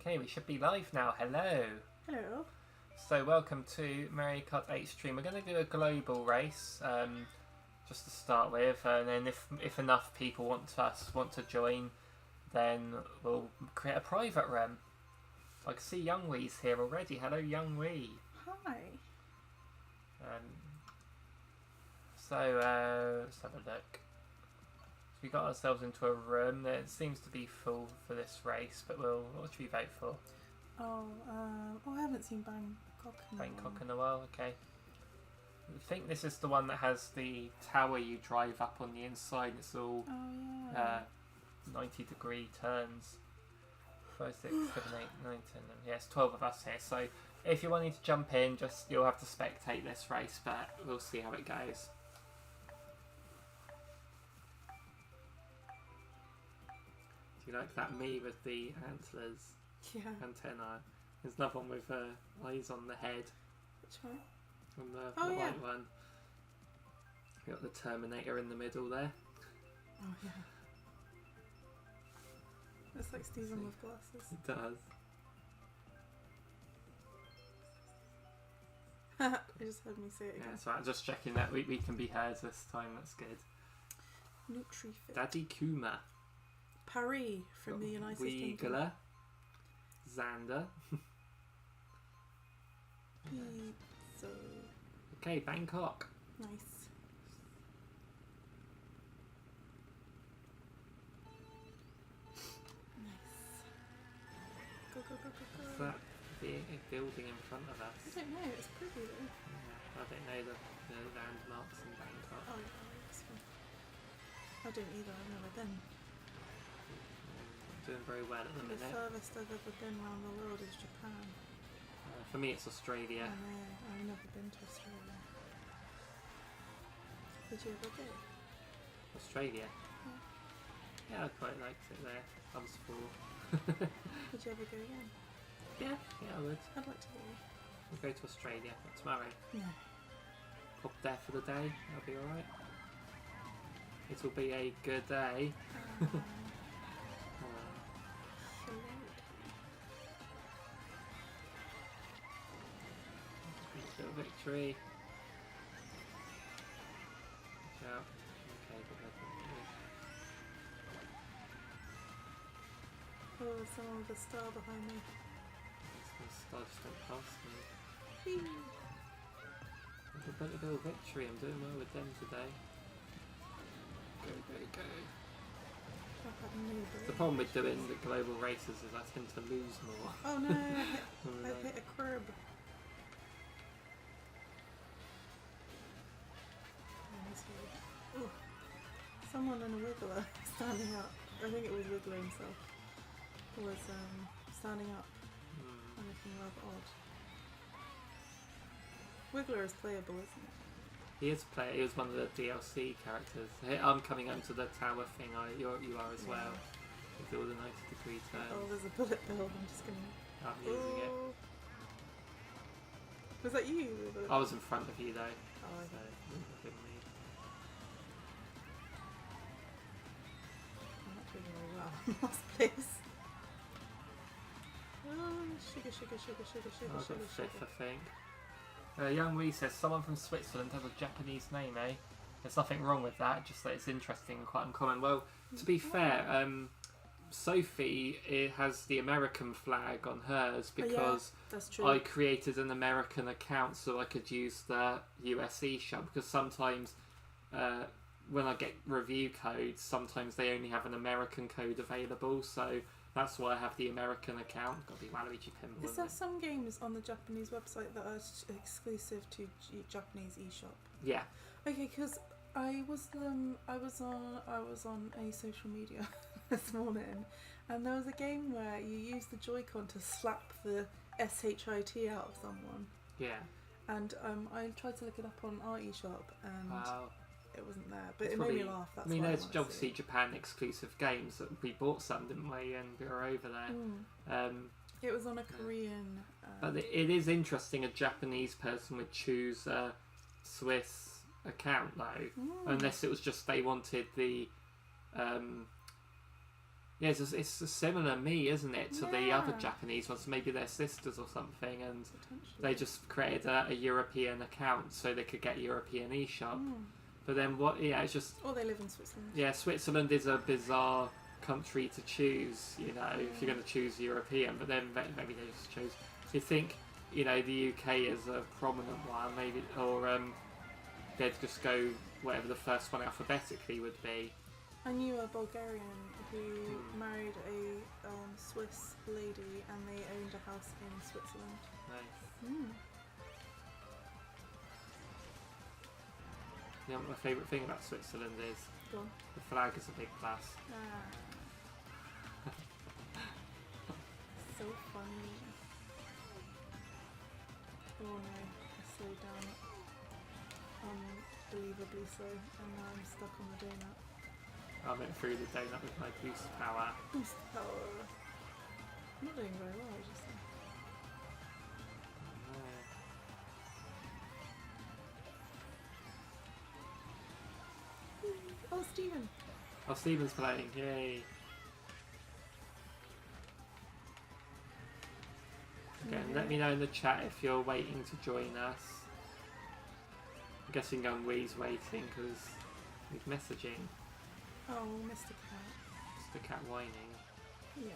Okay, we should be live now. Hello. Hello. So welcome to Mario Kart 8 stream. We're going to do a global race, just to start with, and then if enough people want to join, then we'll create a private room. I can see Young Wee's here already. Hello, Young Wee. Hi. Let's have a look. So we got ourselves into a room that seems to be full for this race, but what should we vote for? I haven't seen Bangkok in a while. Bangkok in a while, okay. I think this is the one that has the tower you drive up on the inside. It's all 90-degree turns. 5, 6, 7, 8, 9, 10. Yes, 12 of us here. So if you're wanting to jump in, you'll have to spectate this race, but we'll see how it goes. Do you like that me with the antlers? Yeah. Antenna. There's another one with eyes on the head. Which one? On the white one. You got the Terminator in the middle there. Oh yeah. It's like Stephen with glasses. It does. You just heard me say it again. Yeah, so I'm just checking that we can be heard this time. That's good. Nutrifit. Daddy Kuma. Paris from the United Kingdom. Wiegler. Xander. Pizza. Okay, Bangkok. Nice. Go, go, go, go, go. Is that the building in front of us? I don't know, it's pretty though. Yeah, I don't know the landmarks in Bangkok. Oh, yeah, that's fine. I don't either, I've never been. Doing very well at the The minute. furthest I've ever been around the world is Japan. For me, it's Australia. I know, I've never been to Australia. Did you ever go? Australia? Yeah. Yeah, I quite liked it there. I was 4. Would you ever go again? Yeah, I would. I'd like to go. We'll go to Australia tomorrow. No. Pop there for the day. That'll be alright. It'll be a good day. Little victory. Yeah. Okay, good. Oh, there's someone with a star behind me. Star just went past me. Whee! A little victory. I'm doing well with them today. Go, go, go. I've had no break. The problem with doing the global races is I tend to lose more. Oh no, I hit a curb. Ooh. Someone in a wiggler standing up. I think it was Wiggler himself. Was standing up and looking rather odd. Wiggler is playable, isn't it? He is player. He was one of the DLC characters. I'm coming up to the tower thing. You are as well. With all the 90-degree turns. Oh, there's a bullet bill. I'm just gonna. I'm using it. Was that you? I was in front of you though. Oh, okay. So look at me. I'm not doing very well. Last place. Oh, sugar, sugar, sugar, sugar, sugar, I got sugar, 5th, sugar. I think. Young Wee says, someone from Switzerland has a Japanese name, eh? There's nothing wrong with that, just that it's interesting and quite uncommon. Well, to be fair, Sophie has the American flag on hers because that's true. I created an American account so I could use the US eShop, because sometimes when I get review codes, sometimes they only have an American code available, so that's why I have the American account. Got to be Waluigi Pinball. Is there some games on the Japanese website that are exclusive to Japanese eShop? Yeah. Okay, because I was on a social media this morning, and there was a game where you use the Joy-Con to slap the SHIT out of someone. Yeah. And I tried to look it up on our eShop, and it wasn't there, but It's it made me laugh. That's I mean, why there's I obviously Japan exclusive games that we bought some, didn't we? And we were over there. It was on a Korean. But it is interesting. A Japanese person would choose a Swiss account though, unless it was just they wanted the Yeah, it's a similar me, isn't it, to the other Yeah. Japanese ones? Maybe they're sisters or something, and Potentially. they just created a European account so they could get European eShop. Mm. But then what? Yeah, it's just Or they live in Switzerland. yeah. Switzerland is a bizarre country to choose. You know, if you're going to choose European, but then maybe they just chose. So you think, you know, the UK is a prominent one, maybe, or they'd just go whatever the first one alphabetically would be. I knew a Bulgarian who married a Swiss lady and they owned a house in Switzerland. Nice. Mm. You know what my favourite thing about Switzerland is? Go on. The flag is a big plus. So funny. Oh no, I slowed down unbelievably so, and now I'm stuck on the donut. I went through the donut with my boost power. Boost power. I'm not doing very well, I just think. Oh, Stephen! Oh, Stephen's playing, yay. Okay, and let me know in the chat if you're waiting to join us. I'm guessing Young Wee's waiting because he's messaging. Oh, Mr. Cat. It's the cat whining. Yeah,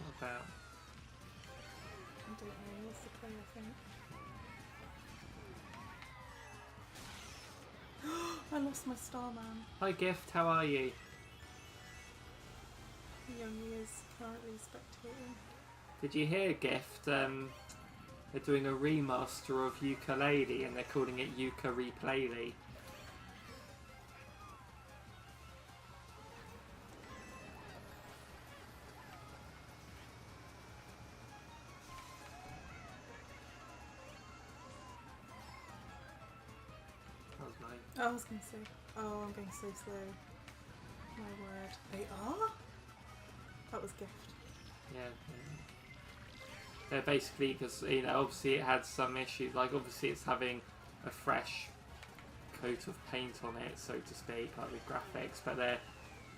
What about? I don't know, he wants to play, I think. I lost my Starman. Hi Gift, how are you? Youngie is currently spectating. Did you hear Gift? They're doing a remaster of Ukulele and they're calling it Yuka Replayley. That was mine. Oh, I was going to say, oh, I'm going so slow. My word. They are? That was gift. Yeah. They're basically, because, you know, obviously it had some issues, like obviously it's having a fresh coat of paint on it, so to speak, like with graphics, but they're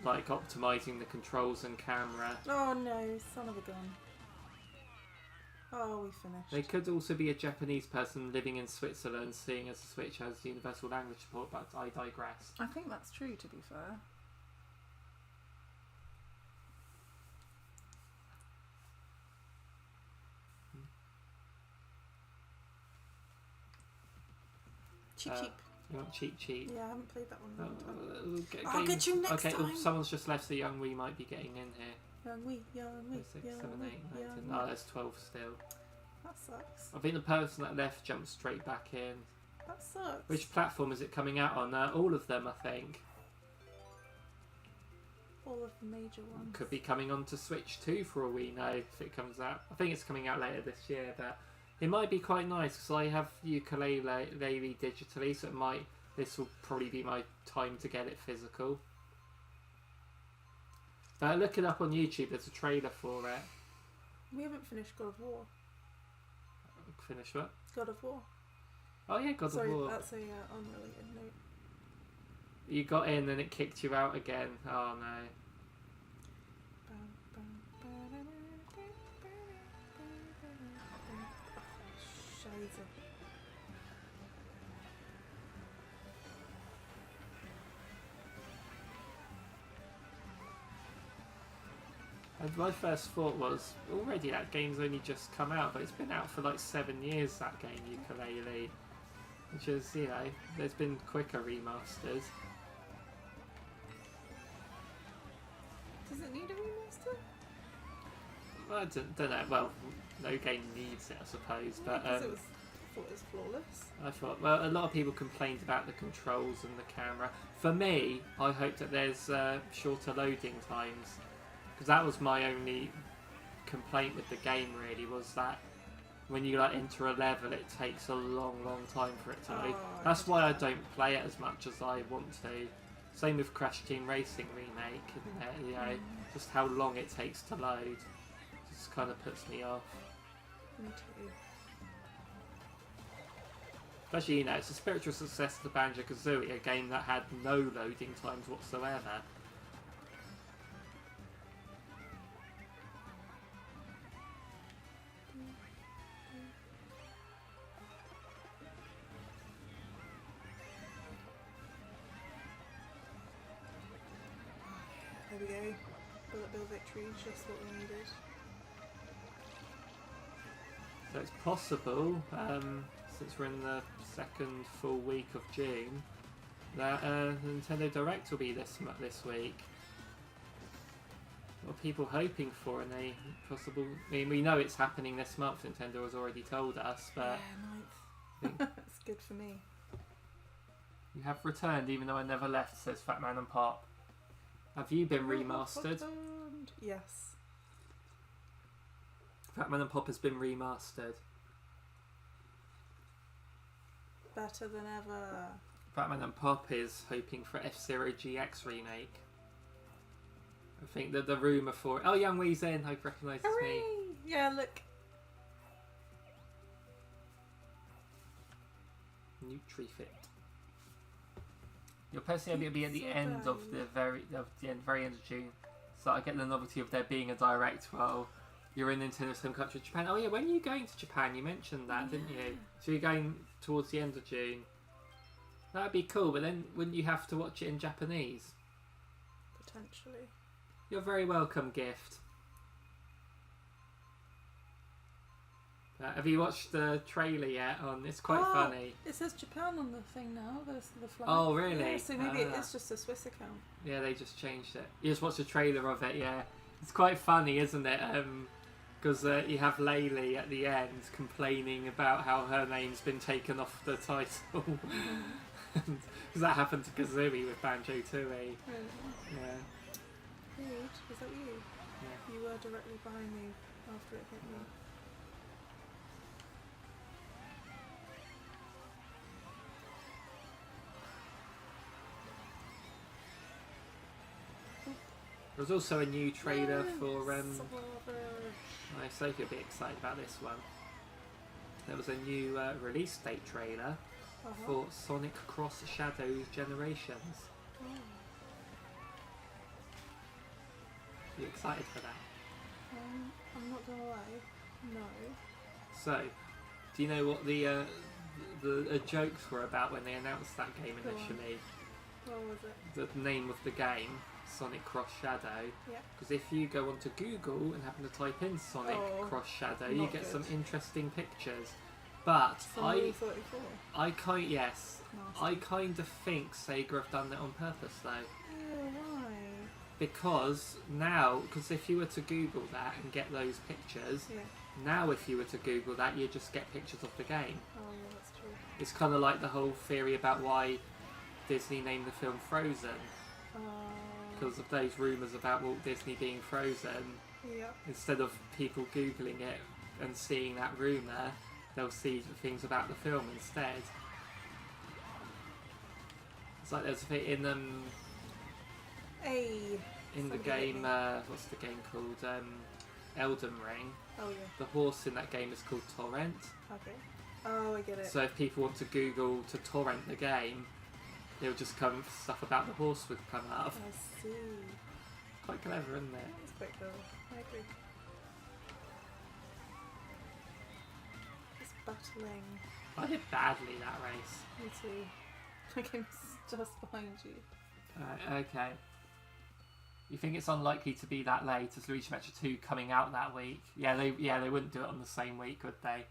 like optimizing the controls and camera. Oh no, son of a gun. Oh, we finished. They could also be a Japanese person living in Switzerland, seeing as the Switch has universal language support, but I digress. I think that's true, to be fair. Cheap, cheap. You want cheap? Yeah, I haven't played that one in a long time. I'll I'll get you next okay, time. Someone's just left, so Young Wee might be getting in here. Young Wee, 6, 7, 8, 9, young 10. Wee. Oh, there's 12 still. That sucks. I think the person that left jumped straight back in. That sucks. Which platform is it coming out on? All of them, I think. All of the major ones. Could be coming on to Switch 2 for all we know if it comes out. I think it's coming out later this year, but it might be quite nice because I have Ukulele digitally, so this will probably be my time to get it physical. But look it up on YouTube, there's a trailer for it. We haven't finished God of War. Finish what? God of War. Oh yeah, God Sorry, of War. that's a unrelated note. You got in and it kicked you out again. Oh no. Scheiße. And my first thought was, already that game's only just come out, but it's been out for like 7 years, that game, Ukulele. Which is, you know, there's been quicker remasters. Does it need a remaster? I don't know, well, no game needs it, I suppose, but I thought it was flawless. I thought, well, a lot of people complained about the controls and the camera. For me, I hope that there's shorter loading times. Because that was my only complaint with the game, really, was that when you like enter a level, it takes a long time for it to load. That's why I don't play it as much as I want to. Same with Crash Team Racing Remake, isn't it? You know, just how long it takes to load just kind of puts me off. Me too. Especially, you know, it's a spiritual successor to Banjo-Kazooie, a game that had no loading times whatsoever. Bill victory, just what we needed. So it's possible, since we're in the second full week of June, that Nintendo Direct will be this week. What are people hoping for? And they possible. I mean, we know it's happening this month. Nintendo has already told us, but yeah, 9th. It's good for me. You have returned, even though I never left. Says Fatman and Pop. Have you been remastered? Yes. Fatman and Pop has been remastered. Better than ever. Fatman and Pop is hoping for F-Zero GX remake. I think that the rumour for it. Oh, Young Wee's in. I recognise it's me. Yeah, look. NutriFit. You'll personally be at the end of the very end of June. So I get the novelty of there being a direct while you're in Nintendo's home country, Japan. Oh yeah, when are you going to Japan? You mentioned that, didn't you? So you're going towards the end of June. That'd be cool, but then wouldn't you have to watch it in Japanese? Potentially. You're very welcome, Gift. Have you watched the trailer yet? It's quite funny. It says Japan on the thing now. There's the flag. Oh, really? Yeah, so maybe it is just a Swiss account. Yeah, they just changed it. You just watched a trailer of it, yeah. It's quite funny, isn't it? Because you have Laylee at the end complaining about how her name's been taken off the title. Because that happened to Kazooie with Banjo-Tooie. Really? Yeah. Rude. Is that you? Yeah. You were directly behind me after it hit me. There was also a new trailer for I Sophie will be excited about this one. There was a new release date trailer for Sonic Cross Shadows Generations. Oh. Are you excited for that? I'm not gonna lie, no. So, do you know what the jokes were about when they announced that game initially? What was it? The name of the game, Sonic Cross Shadow. Yeah. Because if you go onto Google and happen to type in Sonic Cross Shadow, you get some interesting pictures. But I kind of think Sega have done that on purpose though. Yeah, why? Because if you were to Google that and get those pictures, now if you were to Google that, you just get pictures of the game. Oh yeah, that's true. It's kind of like the whole theory about why Disney named the film Frozen. Because of those rumours about Walt Disney being frozen. Yep. Instead of people Googling it and seeing that rumour, they'll see things about the film instead. It's like there's a bit in the game, what's the game called? Elden Ring. Oh yeah. The horse in that game is called Torrent. Okay. Oh, I get it. So if people want to Google to torrent the game, it'll just come, stuff about the horse would come up. I see. Quite clever, isn't it? That's quite clever. I agree. It's battling. I did badly that race. Me too. My game's just behind you. Okay. You think it's unlikely to be that late as Luigi Mansion 2 coming out that week? Yeah, they wouldn't do it on the same week, would they?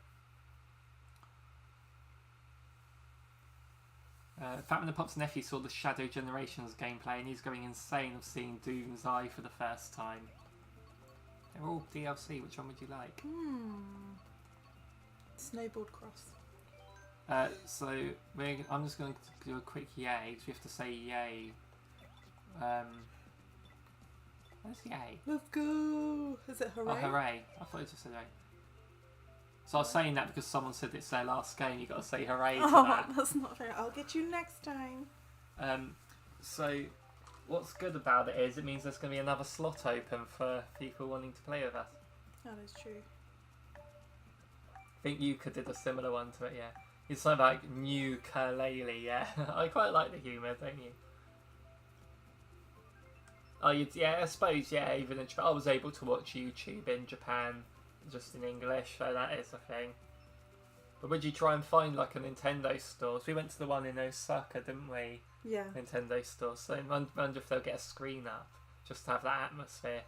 Fatman and Pop's nephew saw the Shadow Generations gameplay and he's going insane of seeing Doom's Eye for the first time. They're all DLC, which one would you like? Snowboard Cross. So I'm just going to do a quick yay, because we have to say yay. Where's yay? Let's go! Is it hooray? Oh, hooray. I thought it just said hooray. So I was saying that because someone said it's their last game, you've got to say hooray to that. That's not fair. I'll get you next time. So what's good about it is it means there's going to be another slot open for people wanting to play with us. That is true. I think you could do a similar one to it, yeah. It's something like new Kerlele, yeah. I quite like the humour, don't you? Oh, yeah, I suppose, yeah, even in Japan. I was able to watch YouTube in Japan just in English, so that is a thing. But would you try and find like a Nintendo store? So we went to the one in Osaka, didn't we? Yeah. Nintendo store. So I wonder if they'll get a screen up just to have that atmosphere.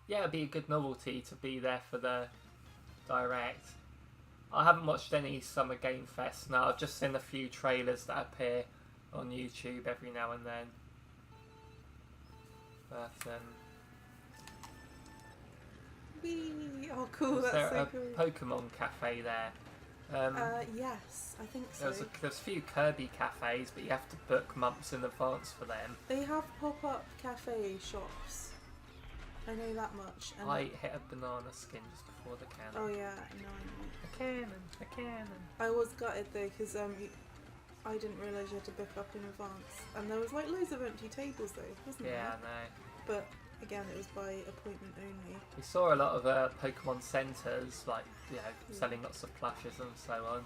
Yeah, it'd be a good novelty to be there for the direct. I haven't watched any Summer Game Fest. No, I've just seen a few trailers that appear on YouTube every now and then. But Whee! Oh, cool! is That's there so a cool. Pokemon cafe there? Yes, I think so. There's a few Kirby cafes, but you have to book months in advance for them. They have pop-up cafe shops. I know that much. And I hit a banana skin just before the cannon. oh yeah, no, I know. A cannon, a cannon. I was gutted though because I didn't realise you had to book up in advance, and there was like loads of empty tables though, wasn't Yeah, there? I know. But again, it was by appointment only. We saw a lot of Pokemon centres, like, selling lots of plushes and so on.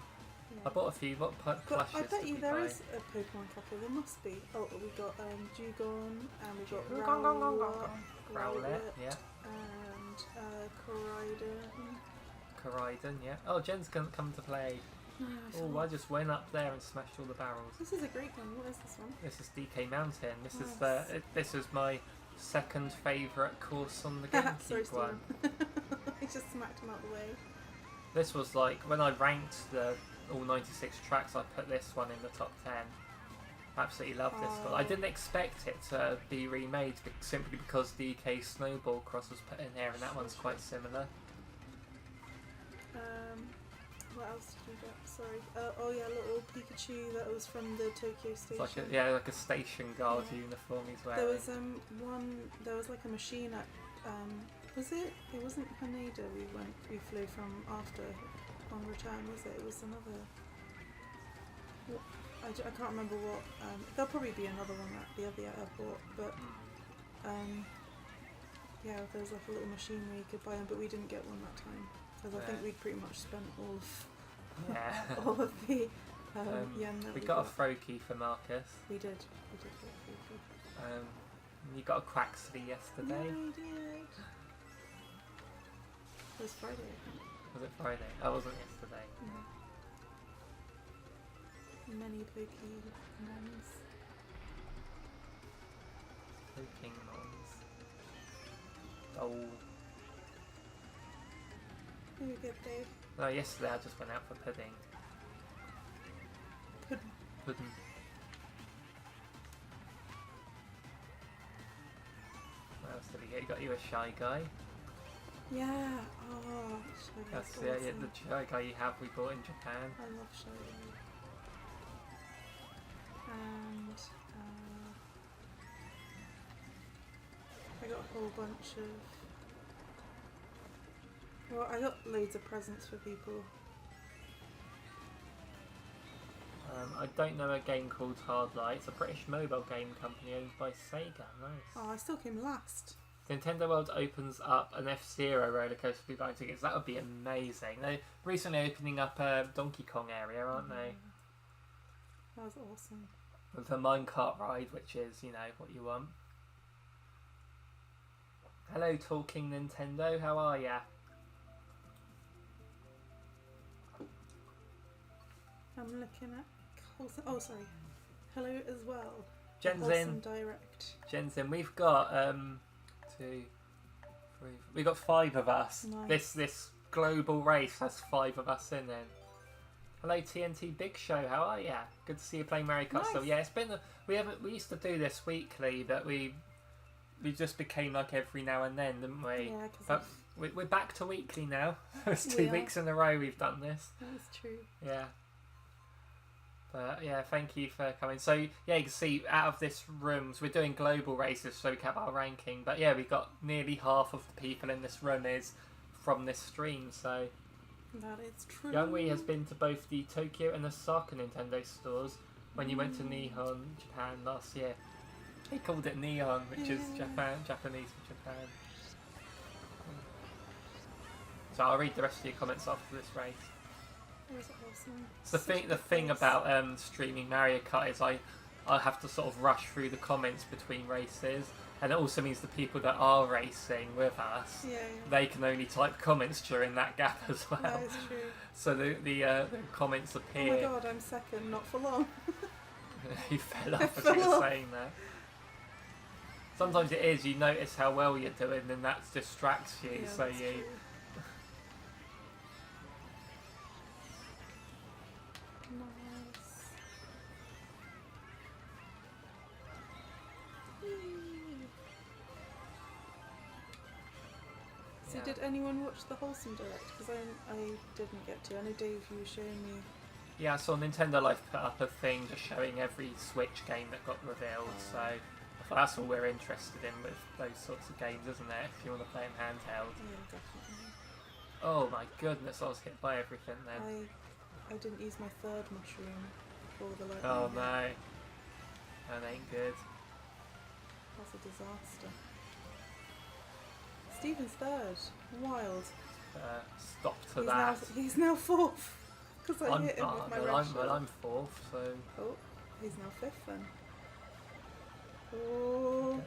Yeah. I bought a few. What But plushes I bet did you we there buy? is a Pokemon cafe. There must be. Oh, we got Dugong, and we got Rowlet, yeah. and Koraidon. Koraidon, yeah. Oh, Jen's come to play. Oh, I just went up there and smashed all the barrels. This is a great one. What is this one? This is DK Mountain. This is Nice. this is my second favourite course on the Sorry, GameCube one. I just smacked him out the way. This was like when I ranked all 96 tracks. I put this one in the top 10. Absolutely love this one. I didn't expect it to be remade simply because DK Snowball Cross was put in here, and that one's quite similar. What else did we get? Sorry. Oh yeah, little Pikachu that was from the Tokyo It's station. like a station guard uniform he's wearing. There was There was like a machine at. Was it? It wasn't Haneda. We flew from after on return. Was it? It was another. I can't remember what. There'll probably be another one at the other airport, but yeah, there was like a little machine where you could buy them, but we didn't get one that time because I think we'd pretty much spent all of the yen that we got a Froakie for Marcus. We did get a Froakie. You got a Quaxley yesterday. Yeah, I did. It was Friday, I think. Was it Friday? Oh, wasn't yesterday. Many Pokemons. Pokemons. Oh. It was a good day. No, yesterday I just went out for pudding. Pudding. What else did he get? He got you a Shy Guy. Yeah. Oh, Shy Guy's That's awesome. the Shy Guy you have we bought in Japan. I love Shy Guy. And I got a whole bunch of. Well, I got loads of presents for people. I don't know a game called Hard Light. It's a British mobile game company owned by Sega. Nice. Oh, I still came last. Nintendo World opens up an F-Zero roller coaster for buying tickets. That would be amazing. They're recently opening up a Donkey Kong area, aren't they? That was awesome. With the minecart ride, which is, what you want. Hello, Talking Nintendo. How are ya? I'm looking at. Oh, sorry. Hello as well. Jen's Wholesome in. Direct. Jen's in. We've got 2, 3. We got 5 of us. Nice. This global race has 5 of us in it. Hello TNT Big Show, how are ya? Good to see you playing Mario Kart. Nice. So yeah, it's been we used to do this weekly, but we just became like every now and then, didn't we? Yeah, But we're back to weekly now. It's 2 weeks in a row we've done this. That's true. Yeah. But yeah, thank you for coming. So yeah, you can see out of this room, so we're doing global races so we can have our ranking. But yeah, we got nearly half of the people in this room is from this stream. So That is true. Youngwee has been to both the Tokyo and Osaka Nintendo stores when you went to Nihon, Japan last year. He called it Nihon, which is Japanese for Japan. So I'll read the rest of your comments after this race. That was awesome. So the thing about streaming Mario Kart is I have to sort of rush through the comments between races, and it also means the people that are racing with us, they can only type comments during that gap as well. That is true. So the comments appear. Oh my god, I'm second, not for long. You fell off as you were saying that. Sometimes it is. You notice how well you're doing, and that distracts you. Yeah, So that's you. true. Nice. Yay. So Yeah. did anyone watch the Wholesome Direct? Because I didn't get to. I know Dave, you were showing me. Yeah, I saw Nintendo Life put up a thing just showing every Switch game that got revealed. So I thought that's all we're interested in with those sorts of games, isn't it? If you want to play them handheld. Yeah, definitely. Oh my goodness, I was hit by everything then. I didn't use my third mushroom for the lightning. Oh hit. no, that ain't good. That's a disaster. Stephen's third. Wild. Stop to that. He's now fourth. Because I hit him with my red shell. I'm fourth, so Oh, he's now fifth then. Oh.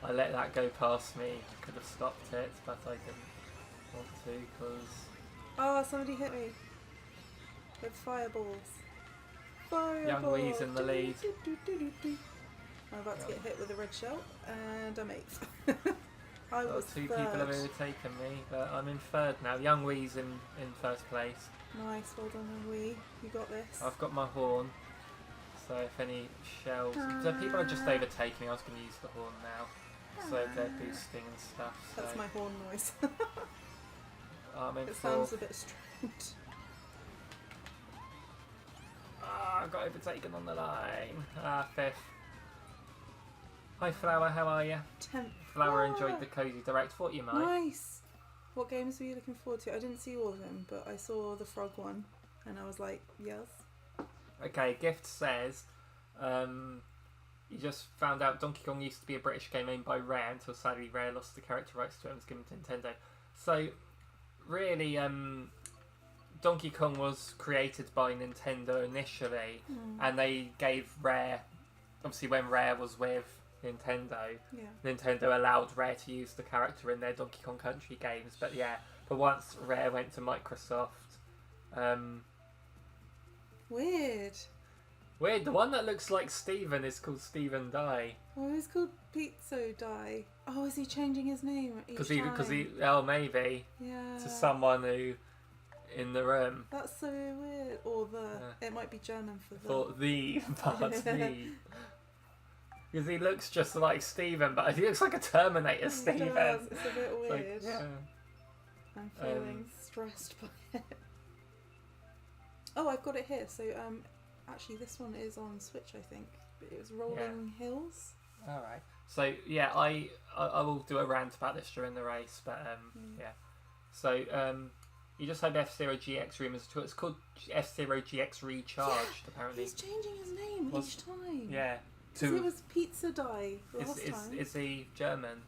I let that go past me. Could have stopped it, but I didn't want to because Oh, somebody hit me. With fireballs. Fireballs. Young Wee's in the lead. I'm about to get hit with a red shell, and I'm eighth. I got was two third. people have overtaken me, but I'm in third now. Young Wee's in first place. Nice, well done, Young Wee. You got this. I've got my horn, so if any shells... So people are just overtaking me, I was going to use the horn now. So they're boosting and stuff. So That's my horn noise. I'm in It fourth. sounds a bit strange. I got overtaken on the line. Fifth. Hi Flower, how are you? 10th. Flower enjoyed the Cozy Direct. Thought you might. Nice. What games were you looking forward to? I didn't see all of them, but I saw the frog one, and I was like, yes. Okay, Gift says, you just found out Donkey Kong used to be a British game owned by Rare until sadly Rare lost the character rights to it and was given to Nintendo. So, really, Donkey Kong was created by Nintendo initially, and they gave Rare, obviously when Rare was with Nintendo, Nintendo allowed Rare to use the character in their Donkey Kong Country games, but once Rare went to Microsoft, Weird. the one that looks like Steven is called Steven Dye. Oh, he's called Pizzo Die. Oh, is he changing his name each Because time? he maybe Yeah. to someone who in the room That's so weird. Or it might be German for the. for the part the. Because he looks just like Steven, but he looks like a Terminator Steven. It does. It's a bit It's weird. like, I'm feeling stressed by it. Oh, I've got it here. So, actually, this one is on Switch, I think. But it was Rolling Hills. All right. So yeah, I will do a rant about this during the race, but yeah. So you just had F-Zero GX rumors too. It's called F-Zero GX Recharged, apparently. He's changing his name each time. Yeah. Because it was Pizza Die last time. Is he German?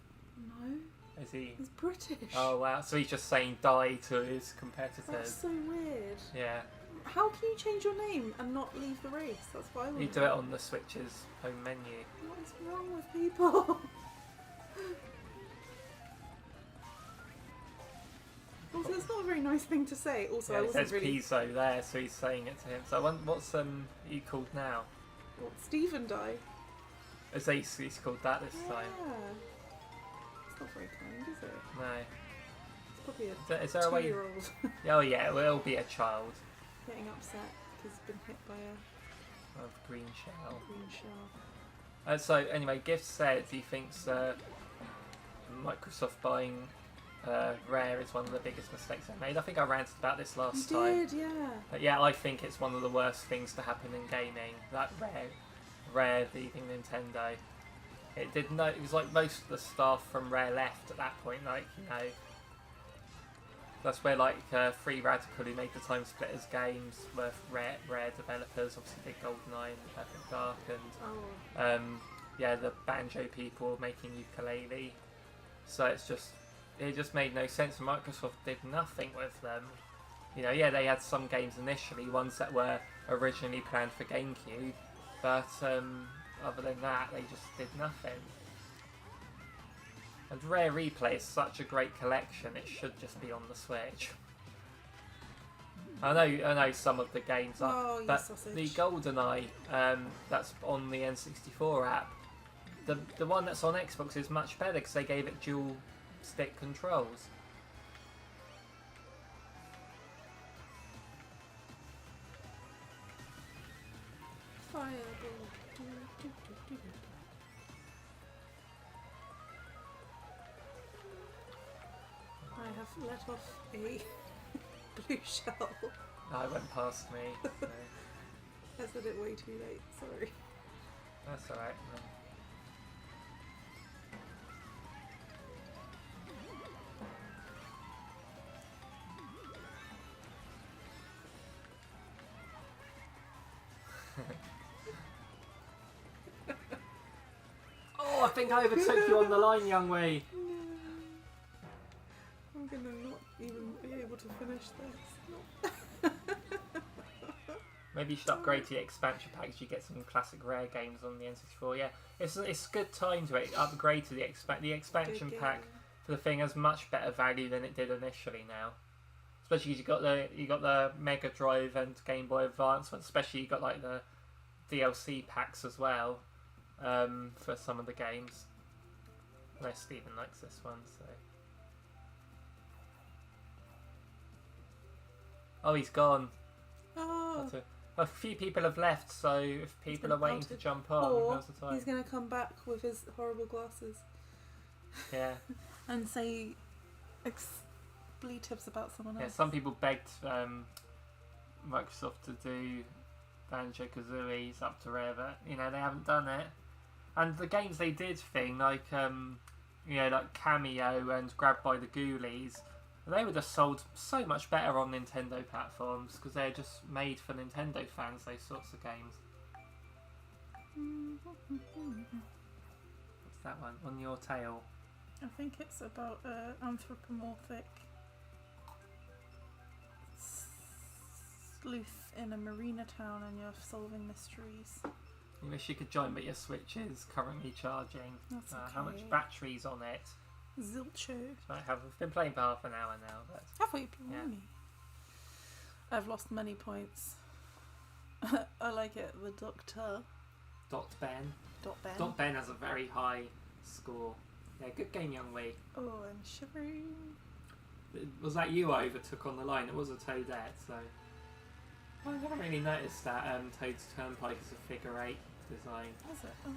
No. Is he? He's British. Oh wow! So he's just saying die to his competitors. That's so weird. Yeah. How can you change your name and not leave the race? That's what I want. You do it on the Switch's home menu. What is wrong with people? Also, it's not a very nice thing to say. Also, I Yeah, it wasn't says really. Pizzo there, so he's saying it to him. So what's he called now? What, Stephen Die? Is he's called that this time? It's not very kind, is it? No. It's probably a Is there a way? 2-year-old Oh yeah, it will be a child getting upset because he's been hit by a of green shell. green shell. So anyway, Gift said he thinks Microsoft buying Rare is one of the biggest mistakes they made. I think I ranted about this last time. You did, yeah. But yeah, I think it's one of the worst things to happen in gaming. That Rare leaving Nintendo. It was like most of the staff from Rare left at that point. Like that's where like Free Radical, who made the Time Splitters games, were Rare developers. Obviously did GoldenEye and Perfect Dark, and the Banjo people making Ukulele. So it just made no sense. And Microsoft did nothing with them. They had some games initially, ones that were originally planned for GameCube, but other than that, they just did nothing. And Rare Replay is such a great collection; it should just be on the Switch. I know some of the games are, Oh, but sausage. the GoldenEye that's on the N64 app, the one that's on Xbox is much better because they gave it dual stick controls. Fireball. I have let off a blue shell. No, it went past me. So. I said it way too late, sorry. That's alright. Oh, I think I overtook you on the line, young Wei. I'm gonna not even be able to finish this. Maybe you should upgrade to the expansion packs. You get some classic rare games on the N64. Yeah, it's a good time to upgrade to the expansion pack for the thing has much better value than it did initially now. Especially because you got the Mega Drive and Game Boy Advance ones. Especially you got like the DLC packs as well for some of the games. Unless Stephen likes this one, so. Oh, he's gone. Oh. A few people have left, so if people are waiting to jump on, or now's the time. he's going to come back with his horrible glasses. Yeah. And say expletives about someone else. Yeah, some people begged Microsoft to do Banjo-Kazooie's up to rare, but they haven't done it. And the games they did like like Cameo and Grab by the Ghoulies, they would have sold so much better on Nintendo platforms because they're just made for Nintendo fans, those sorts of games. What's that one? On Your Tail? I think it's about anthropomorphic sleuth in a marina town and you're solving mysteries. You wish you could join, but your Switch is currently charging. That's okay. How much battery's on it? Zilcho. We've been playing for half an hour now. But have we? Yeah. I've lost many points. I like it. The Doctor. Ben. Ben. Ben has a very high score. Yeah, good game, young Wei. Oh, and shivering. Was that you I overtook on the line? It was a Toadette, so. I haven't really noticed that Toad's Turnpike is a figure 8 design. Was it? Oh,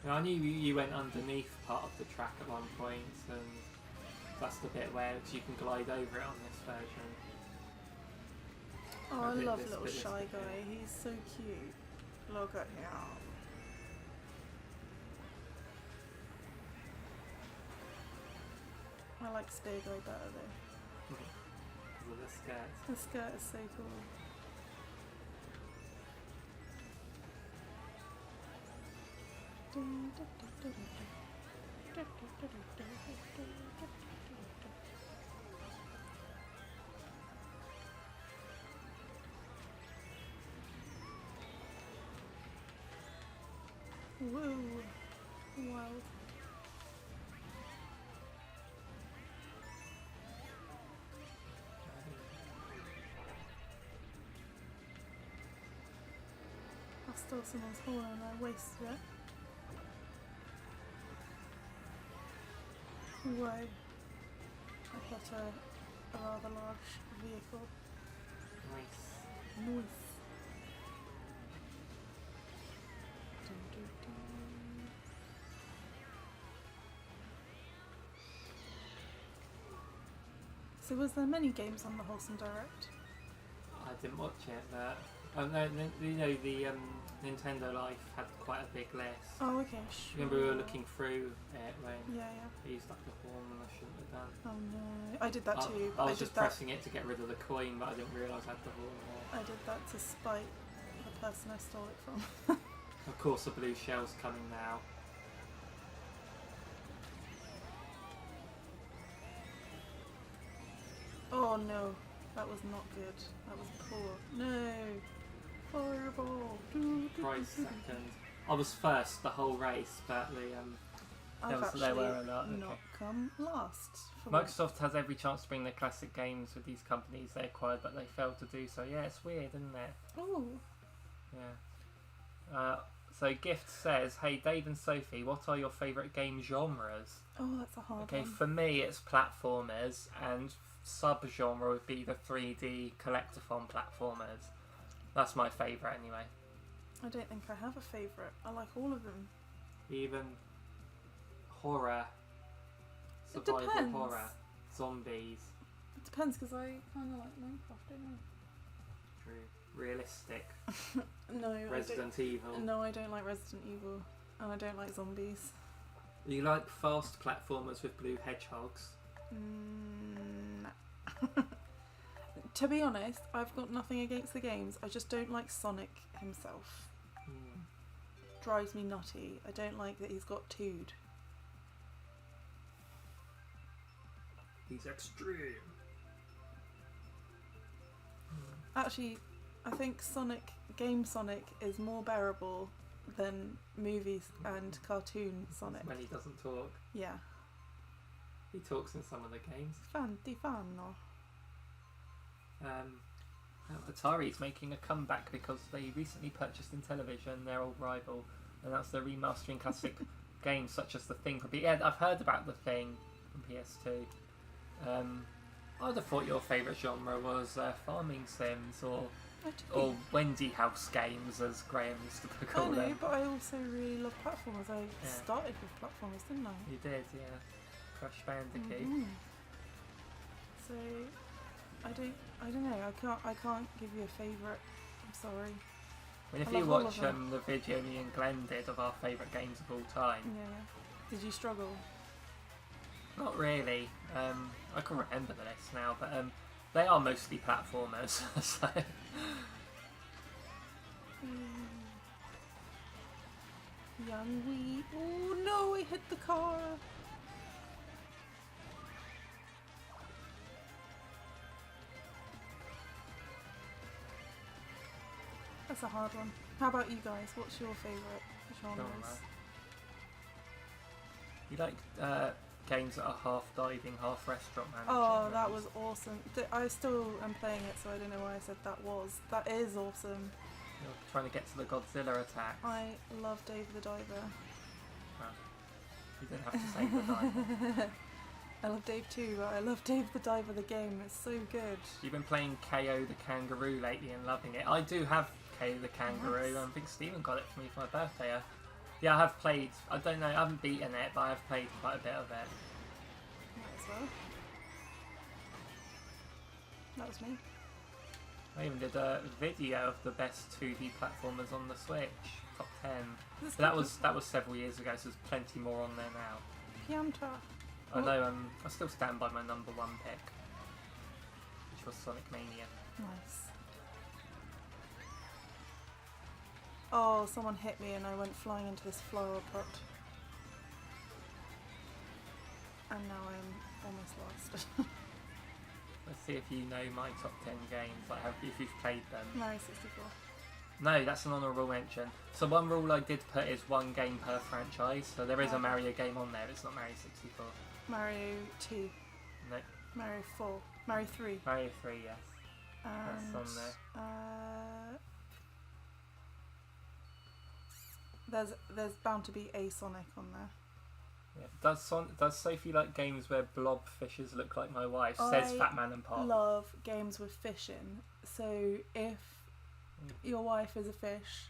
yeah. I knew you went underneath part of the track at one point, and that's the bit where you can glide over it on this version. Oh, I love little shy guy. He's so cute. Look at him. I like Stay Guy better though. Because of the skirt. The skirt is so cool. Whoa. Wow. I stole someone's horn and I wasted it. Whoa. I hit a rather large vehicle. Nice. Nice. Dun, dun, dun. So was there many games on the Wholesome Direct? I didn't watch it, but no, the Nintendo Life had quite a big list. Oh, okay, sure. Remember we were looking through it when Yeah. I used up the horn and I shouldn't have done. Oh no, I did that too. I was did just that. pressing it to get rid of the coin, but I didn't realise I had the horn there. I did that to spite the person I stole it from. Of course, the blue shell's coming now. Oh no, that was not good. That was poor. No, fireball. Prize second. I was first the whole race, but I've there actually were a lot. not Okay. come last. For Microsoft has every chance to bring their classic games with these companies they acquired, but they failed to do so. Yeah, it's weird, isn't it? Oh, Yeah. So Gift says, "Hey Dave and Sophie, what are your favourite game genres?" Oh, that's a hard Okay, one. for me it's platformers, and sub-genre would be the 3D collectathon platformers. That's my favourite anyway. I don't think I have a favourite. I like all of them. Even horror, It survival depends. horror, zombies, It depends because I kind of like Minecraft, don't true, realistic, I? No, Resident Evil. I don't. No, I don't like Resident Evil, and I don't like zombies. You like fast platformers with blue hedgehogs? Nah. To be honest, I've got nothing against the games. I just don't like Sonic himself. Drives me nutty. I don't like that he's got tood. He's extreme. Actually, I think Game Sonic is more bearable than movies and cartoon Sonic. When he doesn't talk. Yeah. He talks in some of the games. Di fanno. Atari's making a comeback because they recently purchased in television their old rival, and that's the remastering classic games such as The Thing from Yeah, I've heard about The Thing from PS2. I'd have thought your favourite genre was farming sims or Wendy House games, as Graham used to call I know, them. but I also really love platformers. I started with platformers, didn't I? You did, yeah. Crash Bandicoot. Mm-hmm. So I don't know. I can't give you a favourite. I'm sorry. I mean, if I you love all watch of them. the video me and Glenn did of our favourite games of all time, Yeah. Did you struggle? not really. I can remember the list now, but they are mostly platformers. So Young wee. Oh no! I hit the car. That's a hard one. How about you guys? What's your favourite genres? you like games that are half diving, half restaurant manager? Oh, that was awesome. I still am playing it, so I don't know why I said that was. That is awesome. You're trying to get to the Godzilla attack. I love Dave the Diver. You didn't have to say the diver. I love Dave too, but I love Dave the Diver, the game. It's so good. You've been playing KO the Kangaroo lately and loving it. I do have KO the Kangaroo. Nice. I think Stephen got it for me for my birthday. Yeah, I have played. I don't know. I haven't beaten it, but I've played quite a bit of it. Might as well. That was me. I even did a video of the best 2D platformers on the Switch, top 10. This But that was several years ago, so there's plenty more on there now. Pianta. I know. I still stand by my number one pick, which was Sonic Mania. Nice. Oh, someone hit me and I went flying into this flower pot. And now I'm almost lost. Let's see if you know my top 10 games. Like, if you've played them. Mario 64. No, that's an honourable mention. So one rule I did put is one game per franchise. So there is a Mario game on there. It's not Mario 64. Mario 2. No, Mario 4. Mario 3. Mario 3. Yes, And, that's on there. there's bound to be a Sonic on there. Yeah. Does Sophie like games where blob fishes look like my wife? Says Fat Man and Pop. I love games with fish in. So if your wife is a fish,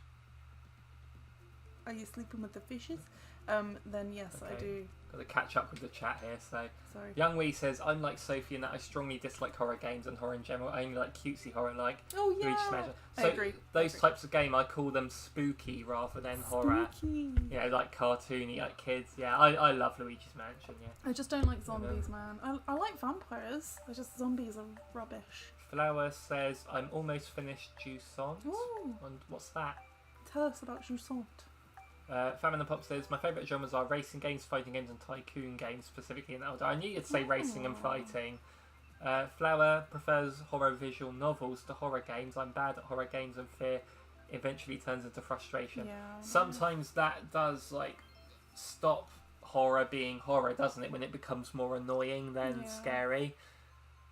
are you sleeping with the fishes? Then yes, Okay. I do. Got to catch up with the chat here. So Sorry. Young Wee says, I'm like Sophie in that I strongly dislike horror games and horror in general. I only like cutesy horror like Oh yeah. Luigi's Mansion. I So agree. those types of game, I call them spooky rather than horror. Spooky. You know, like cartoony, like kids. Yeah, I love Luigi's Mansion. Yeah. I just don't like zombies, man. I like vampires. I just zombies are rubbish. Flower says, I'm almost finished Jusant. Ooh. And what's that? Tell us about Jusant. Famine and Pop says, my favourite genres are racing games, fighting games, and tycoon games, specifically in order. I knew you'd say racing and fighting. Flower prefers horror visual novels to horror games. I'm bad at horror games, and fear eventually turns into frustration. Yeah. Sometimes that does, like, stop horror being horror, doesn't it? When it becomes more annoying than scary.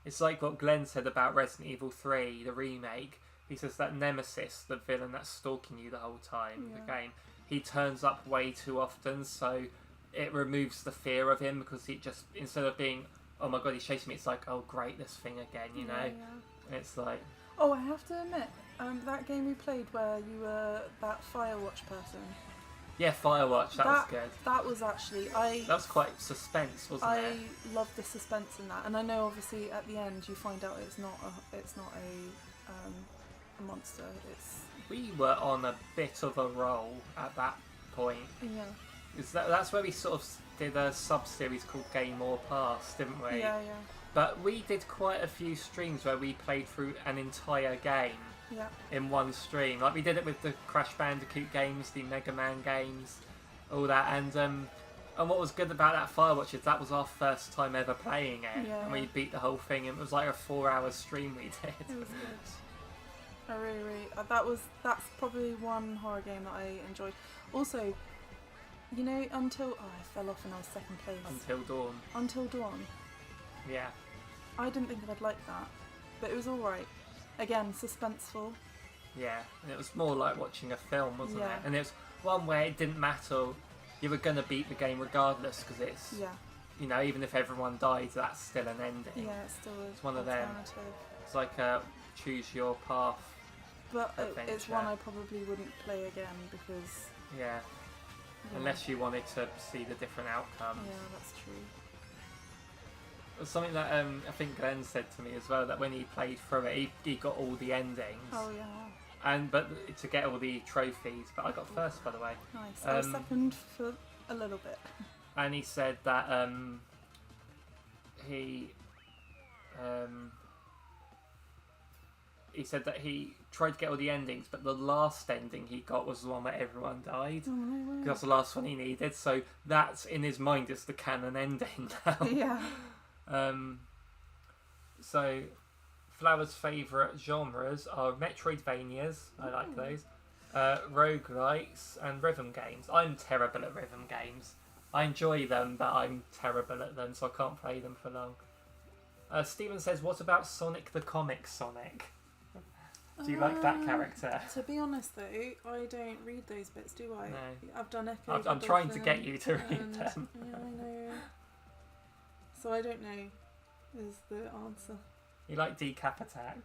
It's like what Glenn said about Resident Evil 3, the remake. he says that Nemesis, the villain that's stalking you the whole time in the Yeah. game, he turns up way too often, so it removes the fear of him because he just, instead of being, oh my god, he's chasing me, it's like, oh great, this thing again, you know? Yeah. It's like, Oh, I have to admit, that game we played where you were that Firewatch person. yeah, Firewatch, that was good. That was actually That was quite suspense, wasn't it? I love the suspense in that, and I know obviously at the end you find out it's not a monster. It's We were on a bit of a roll at that point. yeah. That's where we sort of did a sub-series called Game or Pass, didn't we? Yeah. But we did quite a few streams where we played through an entire game Yeah. in one stream. Like we did it with the Crash Bandicoot games, the Mega Man games, all that. And what was good about that Firewatch is that was our first time ever playing it. Yeah. And we beat the whole thing. And it was like a 4-hour stream we did. It was good. I really that's probably one horror game that I enjoyed. Also, you know, I fell off and I was second place. Until Dawn. Yeah. I didn't think I'd like that, but it was alright. Again, suspenseful. Yeah, and it was more like watching a film, wasn't Yeah. it? And it was one where it didn't matter. You were going to beat the game regardless because it's, Yeah. you know, even if everyone dies, that's still an ending. Yeah, it still is. It's one of them. alternative. It's like a choose your path. But it's adventure. one I probably wouldn't play again because. Yeah, Yeah, unless you wanted to see the different outcomes. Yeah, that's true. It was something that I think Glenn said to me as well, that when he played through it, he got all the endings. Oh yeah. But to get all the trophies, but I got first, by the way. Nice. I was second for a little bit. And he said that he said that he tried to get all the endings, but the last ending he got was the one where everyone died. Oh no way. That's the last one he needed, so that's in his mind is the canon ending now. Yeah. So Flower's favourite genres are Metroidvanias, I like those, roguelikes and rhythm games. I'm terrible at rhythm games. I enjoy them, but I'm terrible at them, so I can't play them for long. Stephen says, what about Sonic the Comic Sonic? Do you like that character? To be honest though, I don't read those bits, do I? No. I've done Echo. I'm trying to get you to read them. Yeah, I know. So I don't know is the answer. You like Decap Attack?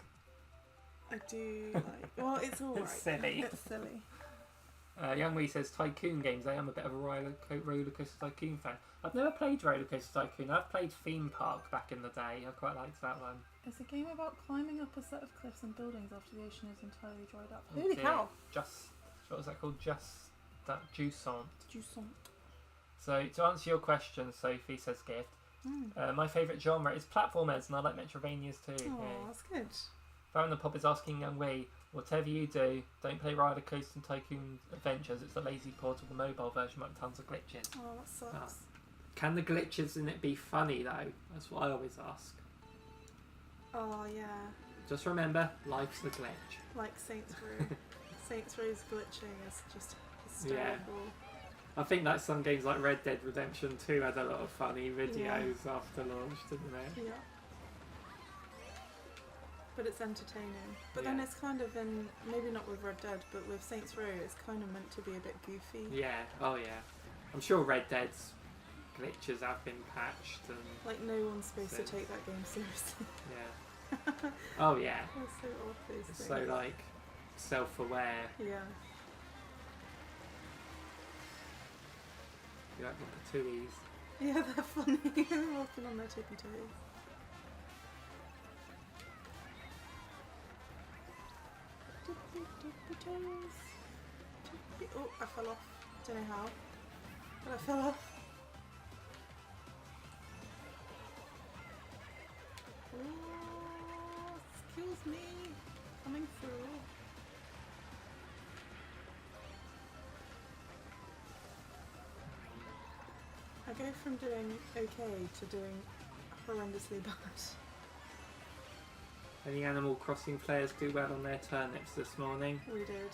I do like. Well, it's alright. It's silly. It's silly. Young Wee says Tycoon games. I am a bit of a Roller Coaster Tycoon fan. I've never played Roller Coaster Tycoon. I've played Theme Park back in the day. I quite liked that one. It's a game about climbing up a set of cliffs and buildings after the ocean is entirely dried up. Oh Holy dear. cow! What was that called? That Jusant. Juicant. So to answer your question, Sophie says gift. My favourite genre is platformers, and I like Metrovanias too. Oh, Yeah. that's good. Baron the Pop is asking Young Wee, whatever you do, don't play Roller Coaster Tycoon Adventures. It's a lazy portable mobile version with tons of glitches. Oh, that sucks. Can the glitches in it be funny though? That's what I always ask. Oh yeah, Just remember, life's a glitch. like Saints Row. Saints Row's glitching is just hysterical. I think that some games like Red Dead Redemption 2 had a lot of funny videos after launch, didn't they? Yeah. But it's entertaining. But then Yeah. it's kind of in, maybe not with Red Dead, but with Saints Row, it's kind of meant to be a bit goofy. Yeah, oh yeah. I'm sure Red Dead's glitches have been patched and Like no one's supposed to take that game seriously. yeah. Oh yeah. That's so odd, those It's things. so like self-aware. Yeah. You like the Patooies. Yeah, they're funny. They're walking on their tippy toes. Tippy toes. Oh, I fell off. Don't know how. But I fell off. Oh, excuse me. Coming through. I go from doing okay to doing horrendously bad. Any Animal Crossing players do well on their turnips this morning? We did.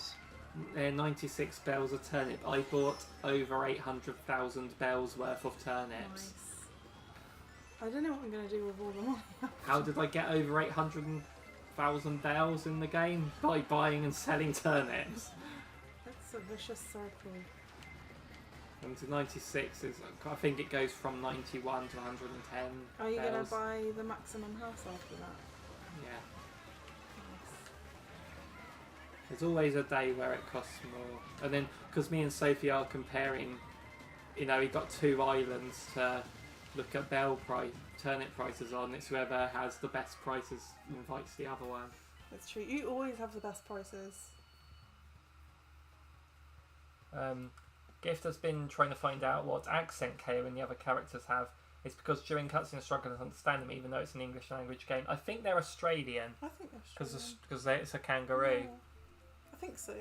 They're 96 bells a turnip. I bought over 800,000 bells worth of turnips. Nice. I don't know what I'm going to do with all the money. How did I get over 1,000 bells in the game by buying and selling turnips. That's a vicious circle. And to 96 is, I think it goes from 91 to 110. Are you bells. going to buy the maximum house after that? Yeah. Nice. There's always a day where it costs more. And then, because me and Sophie are comparing, you know, we got 2 islands to look at turnip prices on. It's whoever has the best prices invites the other one. That's true. You always have the best prices. Gift has been trying to find out what accent Keo and the other characters have. It's because during cutscenes struggling to understand them, even though it's an English language game. I think they're Australian. I think they're Australian. Because it's a kangaroo. Yeah, I think so.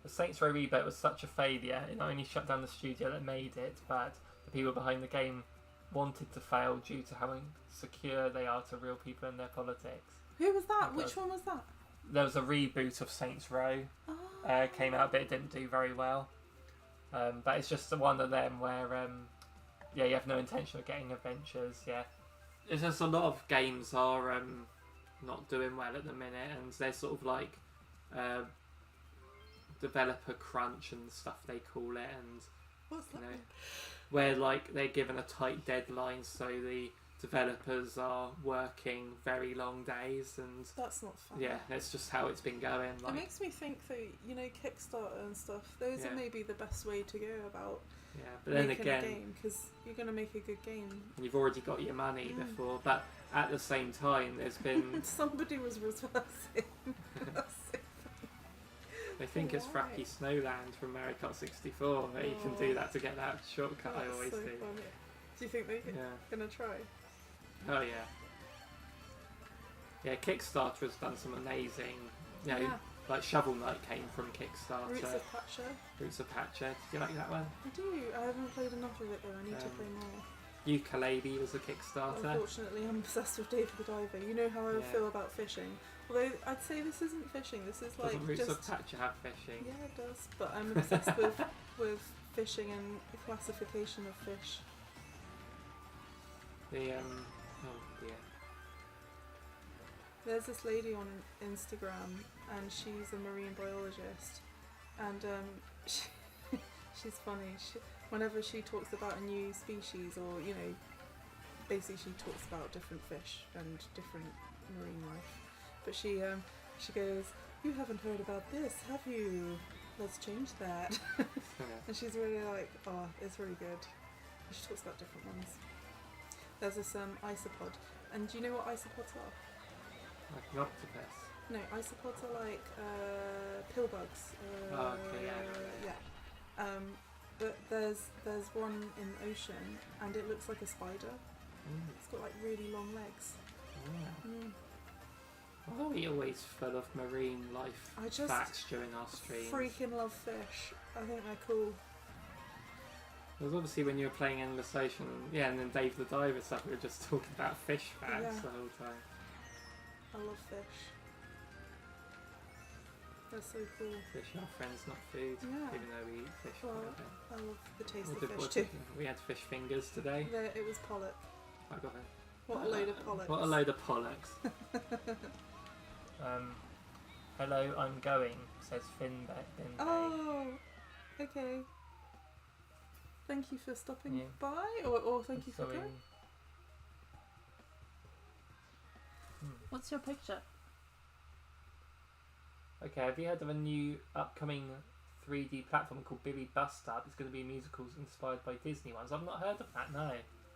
The Saints Row reboot was such a failure, it not only shut down the studio that made it, but the people behind the game wanted to fail due to how insecure they are to real people and their politics. Who was that? Which one was that? There was a reboot of Saints Row. Came out, but it didn't do very well. But it's just one of them where, you have no intention of getting adventures. Yeah, it's just a lot of games are not doing well at the minute, and they're sort of like developer crunch and stuff they call it, and what's that? Where like they're given a tight deadline, so the developers are working very long days, and that's not fun. Yeah, that's just how it's been going. Like, it makes me think that, you know, Kickstarter and stuff, those are maybe the best way to go about but then making again, a game, because you're going to make a good game. You've already got your money before, but at the same time there's been somebody was reversing. I think it's Frappy Snowland from Mario Kart 64 that you can do that to get that shortcut. I always do. Funny. Do you think they're going to try? Oh yeah. Yeah, Kickstarter has done some amazing, like Shovel Knight came from Kickstarter. Roots of Patcher. Did you like that one? I do. I haven't played enough of it though. I need to play more. Ukulele was a Kickstarter. Unfortunately, I'm obsessed with Dave the Diver. You know how I feel about fishing. Although I'd say this isn't fishing. This is like Doesn't Roots of Patcher have fishing? Yeah, it does. But I'm obsessed with fishing and the classification of fish. Oh dear. There's this lady on Instagram, and she's a marine biologist, and she's funny. Whenever she talks about a new species, or basically she talks about different fish and different marine life. But she goes, "You haven't heard about this, have you? Let's change that." And she's really like, "Oh, it's really good." And she talks about different ones. There's this isopod, and do you know what isopods are? Like an octopus? No, isopods are like pill bugs. Okay, yeah. But there's one in the ocean, and it looks like a spider. It's got like really long legs. Yeah. Why are we always full of marine life facts during our streams? Freaking love fish. I think they're cool. Because obviously when you were playing Endless Ocean, and then Dave the Diver stuff, we were just talking about fish facts the whole time. I love fish. They're so cool. Fish are friends, not food. Yeah. Even though we eat fish. Well, I love the taste of fish too. We had fish fingers today. It was pollock. I got it. What a load of pollocks. What a load of pollocks. Hello, I'm going, says Finbay. Oh, okay. Thank you for stopping by, or thank you for going. What's your picture? Okay, have you heard of a new upcoming 3D platform called Billy Bust Up? It's going to be musicals inspired by Disney ones. I've not heard of that, no.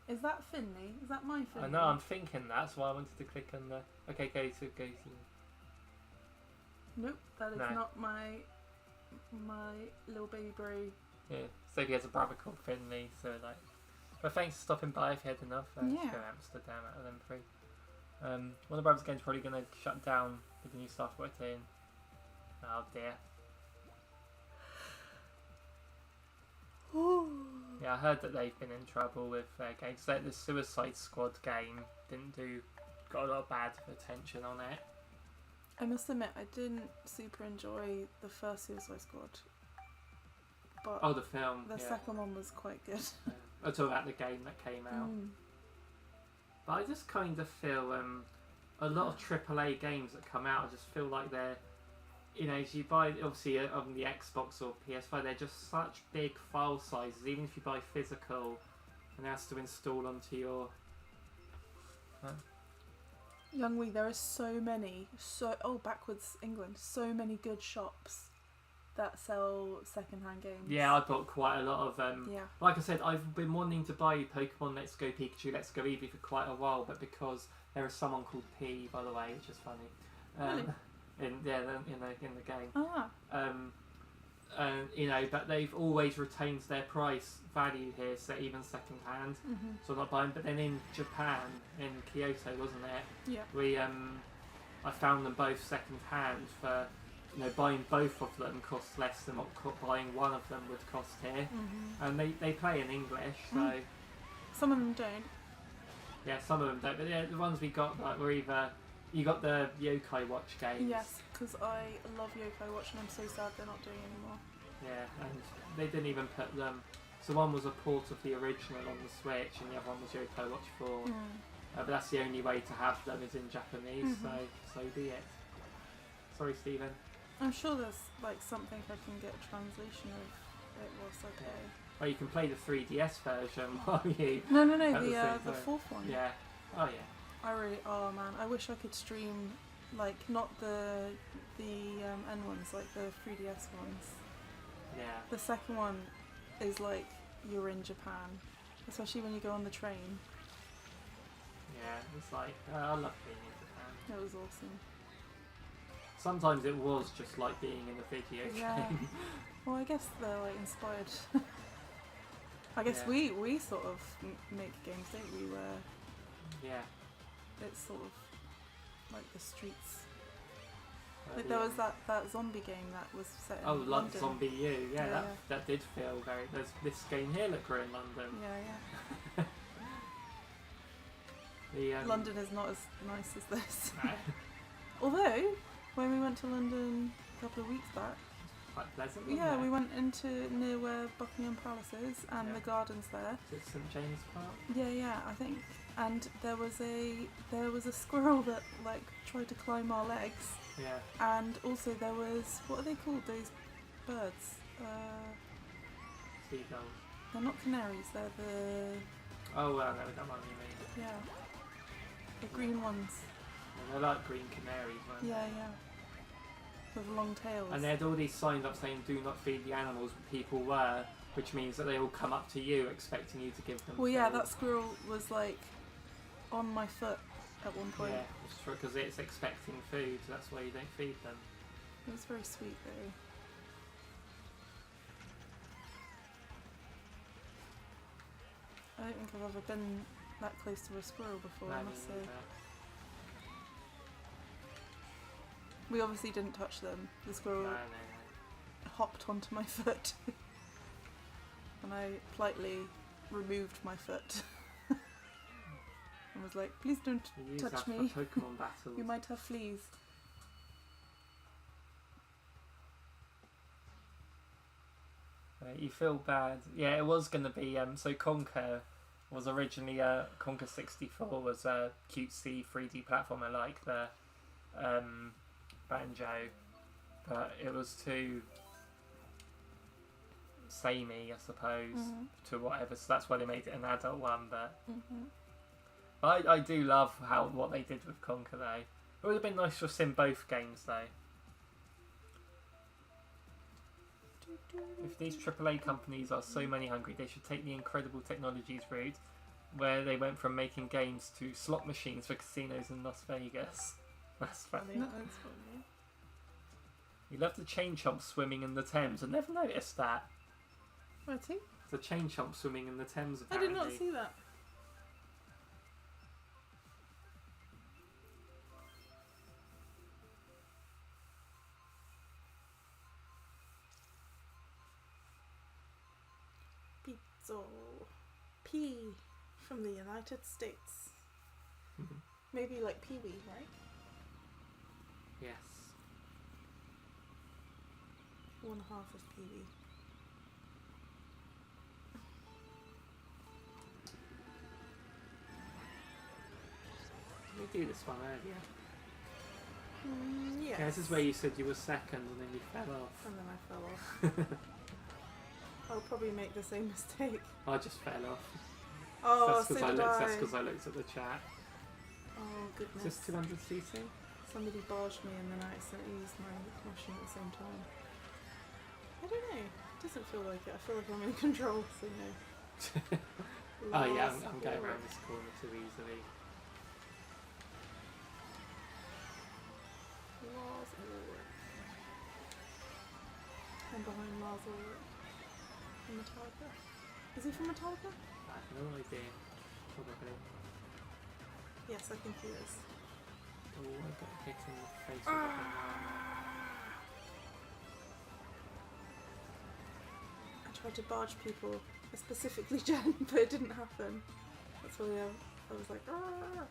Is that Finley? Is that my Finley? I know, I'm thinking that's why I wanted to click on the... Okay, go to... Nope, that is not my little baby bro. Yeah, Sophie has a brother called Finley, so like... But thanks for stopping by if you had enough. Let's go Amsterdam out of them three. One of the brothers games probably going to shut down with the new stuff worked in. Oh dear. Yeah, I heard that they've been in trouble with games. Like the Suicide Squad game got a lot of bad attention on it. I must admit, I didn't super enjoy the first Suicide Squad. But the film. The second one was quite good. I talk about the game that came out. But I just kind of feel a lot of AAA games that come out, I just feel like they're, if you buy, obviously on the Xbox or PS5, they're just such big file sizes, even if you buy physical, and it has to install onto your... Youngwee, there are so many, backwards England, so many good shops that sell second-hand games. Yeah, I bought quite a lot of yeah. Like I said, I've been wanting to buy Pokemon Let's Go Pikachu, Let's Go Eevee for quite a while, but because there is someone called P, by the way, which is funny. Really? In the game. Ah. But they've always retained their price value here, so even second hand. Mm-hmm. So I'm not buying. But then in Japan, in Kyoto, wasn't it? Yeah. I found them both second hand for, buying both of them costs less than what buying one of them would cost here. Mm-hmm. And they play in English, so. Some of them don't. Yeah, some of them don't. But yeah, the ones we got were either. You got the Yokai Watch games. Yes, because I love Yokai Watch and I'm so sad they're not doing anymore. Yeah, and they didn't even put them. So one was a port of the original on the Switch, and the other one was Yokai Watch 4. But that's the only way to have them is in Japanese. So be it. Sorry, Stephen. I'm sure there's something I can get a translation of it whilst I play. Well, you can play the 3DS version while you. No, the fourth one. Yeah. Oh yeah. Oh man, I wish I could stream, not the N ones, like the 3DS ones. Yeah. The second one is you're in Japan, especially when you go on the train. Yeah, it's I love being in Japan. It was awesome. Sometimes it was just like being in a video game. Well, I guess they're inspired. I guess we sort of make games, don't we? Where it's sort of like the streets. There was that zombie game that was set in London. Zombie U. Yeah, that did feel very. There's this game here that grew in London. Yeah. London is not as nice as this. Although, when we went to London a couple of weeks back, quite pleasant. Yeah, we went into near where Buckingham Palace is and the gardens there. Is it St James Park? Yeah, I think. And there was a squirrel that tried to climb our legs. Yeah. And also there was, what are they called? Those birds? Seagulls. They're not canaries. They're the. Oh well, no, that one you mean. Yeah. The green ones. Yeah, they're like green canaries, weren't they? Yeah. With long tails. And they had all these signs up saying "Do not feed the animals," but people were, which means that they all come up to you expecting you to give them. Well, yeah, that squirrel was on my foot at one point. Yeah, it's true because it's expecting food. So that's why you don't feed them. It was very sweet though. I don't think I've ever been that close to a squirrel before, I must say. We obviously didn't touch them. The squirrel hopped onto my foot. And I politely removed my foot. And was like, please don't touch me. For Pokemon battles. You might have fleas. You feel bad. Yeah, it was going to be... so Conker was originally... Conker 64 was a cutesy 3D platformer like the Banjo. But it was too samey, I suppose, to whatever. So that's why they made it an adult one. But I do love what they did with Conker, though. It would have been nice to have seen both games, though. If these AAA companies are so money hungry, they should take the Incredible Technologies route, where they went from making games to slot machines for casinos in Las Vegas. That's funny. No, that's funny. You love the chain chomp swimming in the Thames. I never noticed that. Where to? The chain chomp swimming in the Thames, I apparently. did not see that. Pizza. P from the United States. Maybe like Pee-wee, right? Yes. 1/2 of Pee-wee. we do this one earlier? Yes. Yeah, this is where you said you were second and then you fell off. And then I fell off. I'll probably make the same mistake. I just fell off. Oh, that's because I looked at the chat. Oh, goodness. Is this 200cc? Somebody barged me and then I accidentally used my machine at the same time. I don't know. It doesn't feel like it. I feel like I'm in control, so no. Oh yeah, I'm going around this corner too easily. Lars Ulrich. I'm behind Lars Ulrich. From Metallica. Is he from Metallica? I have no idea. Probably. Yes, I think he is. Oh, I got hit in the face with it. I tried to barge people, specifically Jen, but it didn't happen. That's why I was like, "Argh."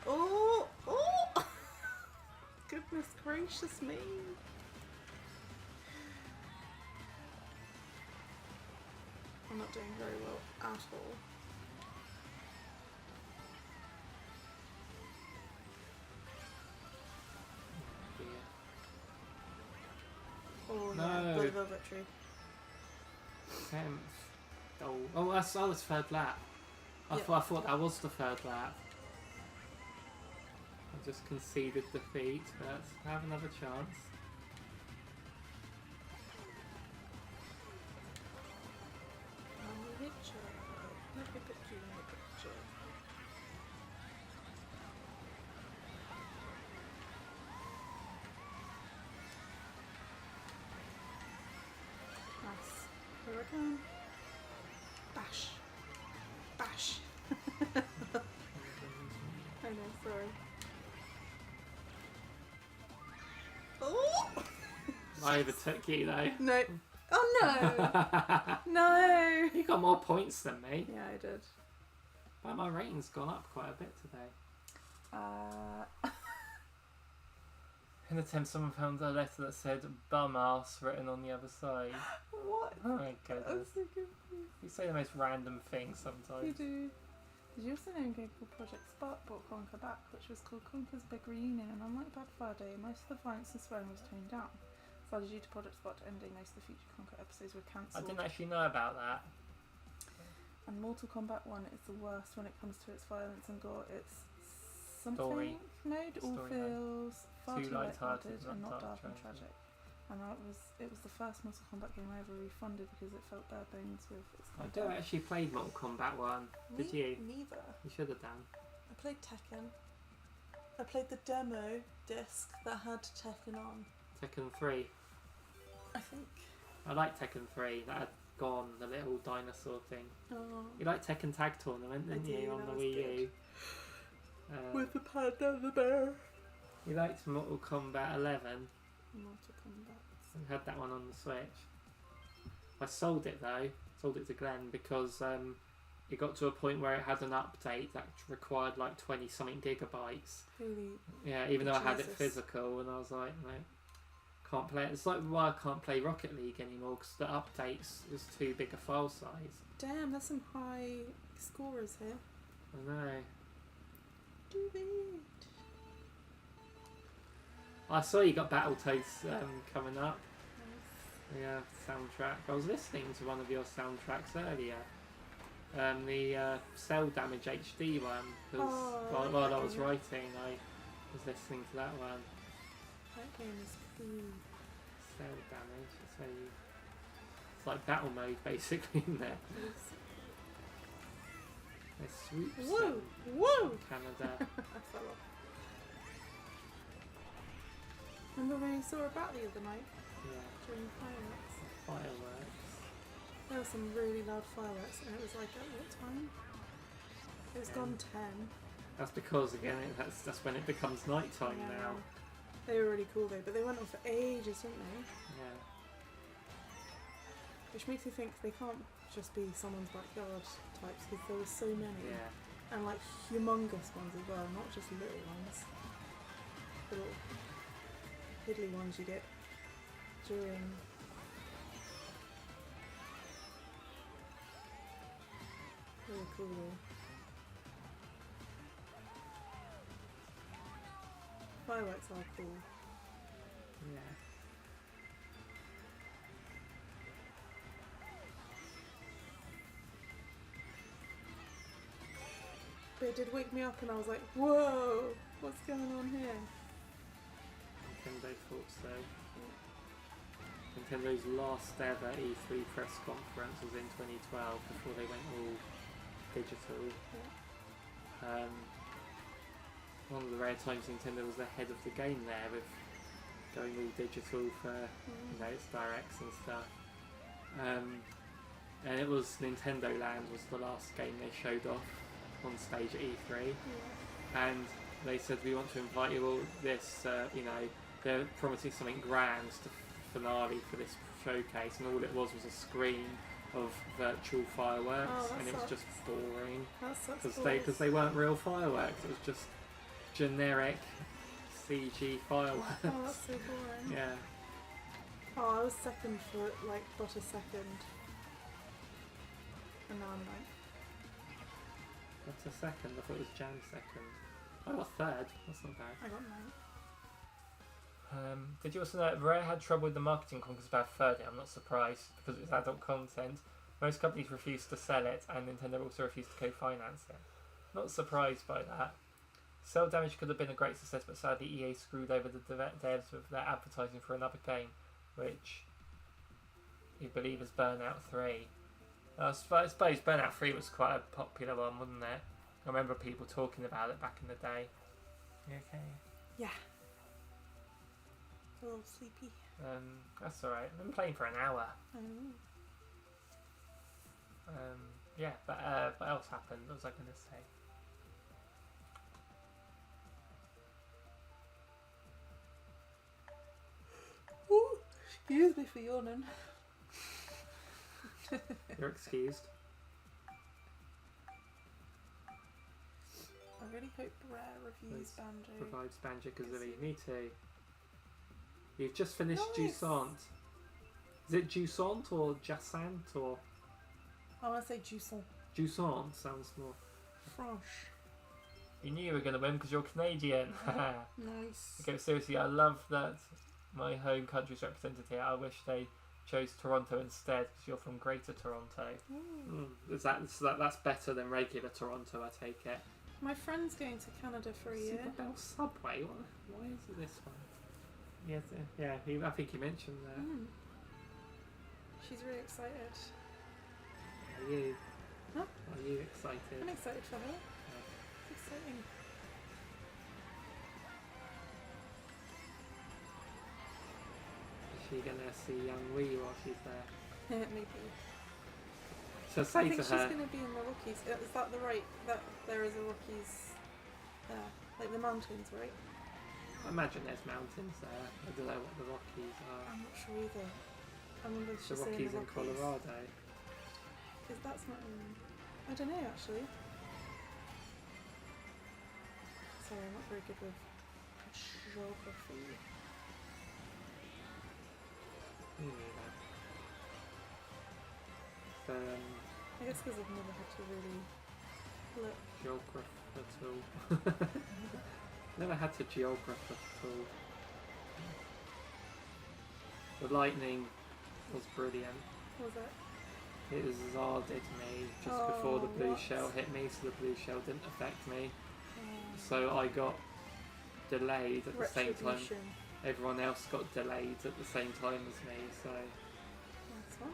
Oh! Oh! Goodness gracious me! I'm not doing very well at all. Oh No. yeah, Blue Velvet Tree. 10th. Oh, that's third lap. I Yep. thought that was the third lap. I just conceded defeat, but I have another chance. Let me put you in the picture. Nice. Here I come. Bash. Bash. I know, sorry. Oh! I overtook you though. No. Oh no! No! You got more points than me. Yeah, I did. But my rating's gone up quite a bit today. In the attempt, someone found a letter that said "bum ass" written on the other side. What? Oh my goodness. I'm so confused. You say the most random things sometimes. You do. Did you also know in game called Project Spark brought Conker back, which was called Conker's Big Reunion, and unlike Bad Fire Day, most of the violence and swearing was toned down. Started due to Project Spark ending, most of the future Conker episodes were I cancelled. didn't actually know about that. And Mortal Kombat 1 is the worst when it comes to its violence and gore. Its something Story. mode all Story feels far Too too light-hearted, light-hearted and not dark and tragic. tragic. And it was the first Mortal Kombat game I ever refunded because it felt bare bones with its I content. don't actually play Mortal Kombat 1. Did you? Neither. You should have done. I played Tekken. I played the demo disc that had Tekken on. Tekken 3. I think. I like Tekken 3. That had gone, the little dinosaur thing. Oh. You like Tekken Tag Tournament, didn't I do, you, on that the was Wii good. U? With the panda and the bear. You liked Mortal Kombat 11. Mortal Kombat. I had that one on the Switch. I sold it though. Sold it to Glenn because it got to a point where it had an update that required like 20 something gigabytes. Really? Yeah, even though I had it Jesus. physical, and I was like, no, can't play it. It's like why I can't play Rocket League anymore because the updates is too big a file size. Damn, there's some high scorers here. I know. Do it. I saw you got Battletoads coming up. Nice. Yeah, soundtrack. I was listening to one of your soundtracks earlier. The Cell Damage HD one. Because Oh, while I that was game. writing, I was listening to that one. That game is cool. Cell Damage. It's where you. It's like battle mode basically in there. There's swoops Whoa! in Whoa! Canada. I fell off. Remember when you saw a bat the other night Yeah. during the fireworks? Fireworks. There were some really loud fireworks, and it was like, at what time? It was gone 10. That's because again that's when it becomes nighttime Yeah. now. They were really cool though, but they went on for ages, didn't they? Yeah. Which makes me think they can't just be someone's backyard types, because there were so many. Yeah. And like humongous ones as well, not just little ones. The little piddly ones you get during cool though. Fireworks are cool. Yeah. But it did wake me up and I was like, whoa, what's going on here? Nintendo thought so. Nintendo's last ever E3 press conference was in 2012 before they went all digital. Yeah. One of the rare times Nintendo was ahead of the game there with going all digital for its directs and stuff. And it was Nintendo Land was the last game they showed off on stage at E3. Yeah. And they said, we want to invite you all this, they're promising something grand to finale for this showcase, and all it was a screen of virtual fireworks, and it was just boring. Because they weren't real fireworks, it was just generic CG fireworks. Oh, that's so boring. Yeah. Oh, I was second for like but a second. And now I'm like... What's a second? I thought it was Jam second. I got third, that's not bad. I got 9. Did you also know that Rare had trouble with the marketing conquest about third? I'm not surprised, because it's adult content. Most companies refused to sell it, and Nintendo also refused to co-finance it. Not surprised by that. Cell Damage could have been a great success, but sadly EA screwed over the devs with their advertising for another game, which you believe is Burnout 3. I suppose Burnout 3 was quite a popular one, wasn't it? I remember people talking about it back in the day. You okay? Yeah. A little sleepy. That's alright. I've been playing for an hour. Yeah, but what else happened? What was I going to say? Ooh, excuse me for yawning. You're excused. I really hope Rare reviews Banjo. Provides Banjo-Kazooie. Me too. You've just finished Nice. Jusant. Is it Jusant or Jassant or... I want to say Jusant. Jusant sounds more... French. You knew you were going to win because you're Canadian. Nice. Okay, seriously, I love that my home country's represented here. I wish they chose Toronto instead because you're from Greater Toronto. That's better than regular Toronto, I take it. My friend's going to Canada for a year. Super Bell Subway? Why is it this one? Yes, yeah, I think he mentioned that. She's really excited. Are you? Huh? Are you excited? I'm excited for her. Yeah. It's exciting. Is she gonna see young Wee while she's there? Maybe. So say I think to she's her. going to be in the Rockies. Is that the right? That there is a Rockies there, like the mountains, right? I imagine there's mountains there. I don't know what the Rockies are. I'm not sure either. I remember The she's saying Rockies the in Rockies. Colorado. Because that's not in... I don't know actually. Sorry, I'm not very good with geography. Me neither. So, I guess because I've never had to really look. geographical. Never had to geographical. The lightning was brilliant. What was that? It zarded me just before the blue what? shell hit me, so the blue shell didn't affect me. Um, So I got delayed at the same time. Retribution. Everyone else got delayed at the same time as me, so That's one.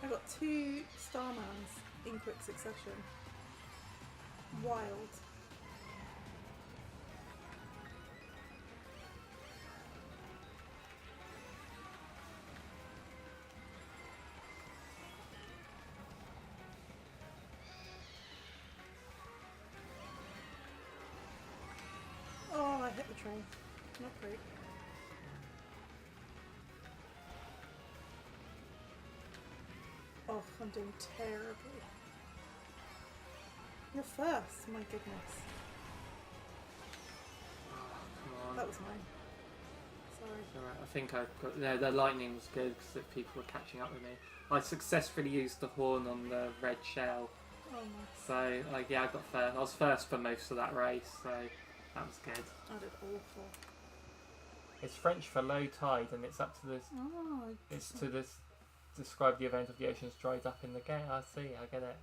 I got 2 Starmans in quick succession. Wild. Oh, I hit the train. Not great. Oh, I'm doing terribly. You're first. My goodness. Come on. That was mine. Sorry. Alright, I think I've got... No, the lightning was good because people were catching up with me. I successfully used the horn on the red shell. Oh, nice. So, like, yeah, I got first. I was first for most of that race, so that was good. I did awful. It's French for low tide, and it's up to this. Oh, it's to this. Describe the event of the oceans dried up in the game. I see. I get it.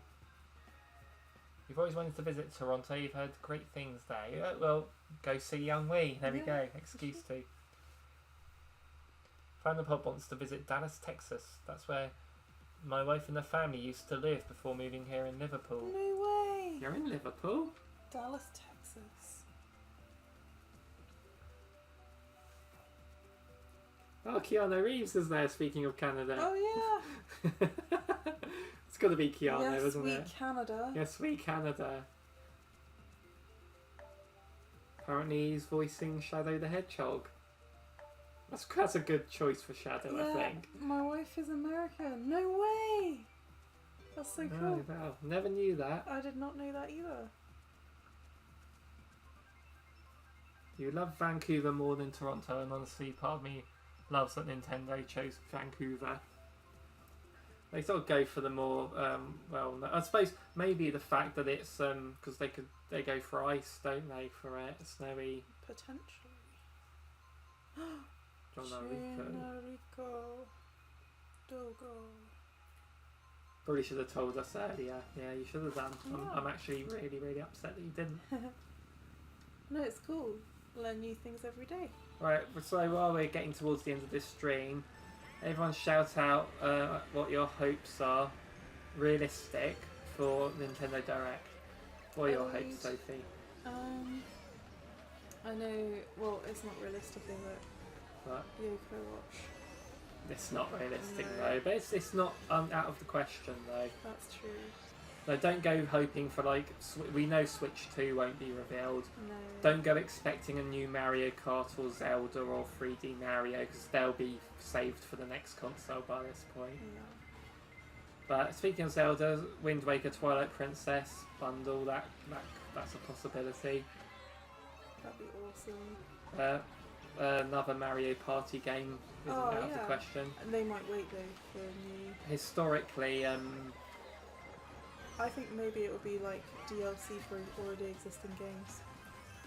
You've always wanted to visit Toronto. You've heard great things there. Yeah, well, go see Young Wee. There we go. Excuse to. Fan the Pop wants to visit Dallas, Texas. That's where my wife and the family used to live before moving here in Liverpool. No way. You're in Liverpool? Dallas, Texas. Oh, Keanu Reeves is there, speaking of Canada. Oh, yeah. It's got to be Keanu, yes, isn't we it? Canada. Yes, we Canada. Apparently he's voicing Shadow the Hedgehog. That's a good choice for Shadow, Yeah, I think. my wife is American. No way. That's so cool. Wow, never knew that. I did not know that either. You love Vancouver more than Toronto, and honestly, part of me loves that Nintendo chose Vancouver. They sort of go for the more, well, I suppose maybe the fact that it's, because they go for ice, don't they, for it, snowy. Potentially. Rico. Dogo. Probably should have told us earlier. Yeah, you should have done. Yeah. I'm actually really, really upset that you didn't. No, it's cool. Learn new things every day. Right, so while we're getting towards the end of this stream, everyone shout out what your hopes are, realistic, for Nintendo Direct. What are your hopes, Sophie? I know, well, it's not realistic, is it? What? Yoko Watch. It's not realistic No. though, but it's not out of the question though. That's true. No, don't go hoping for like, we know Switch 2 won't be revealed. No. Don't go expecting a new Mario Kart or Zelda or 3D Mario, because they'll be saved for the next console by this point. Yeah. But speaking of Zelda, Wind Waker Twilight Princess bundle, that's a possibility. That'd be awesome. Another Mario Party game isn't out of the question. And they might wait though for a new... Historically, I think maybe it would be like DLC for already existing games.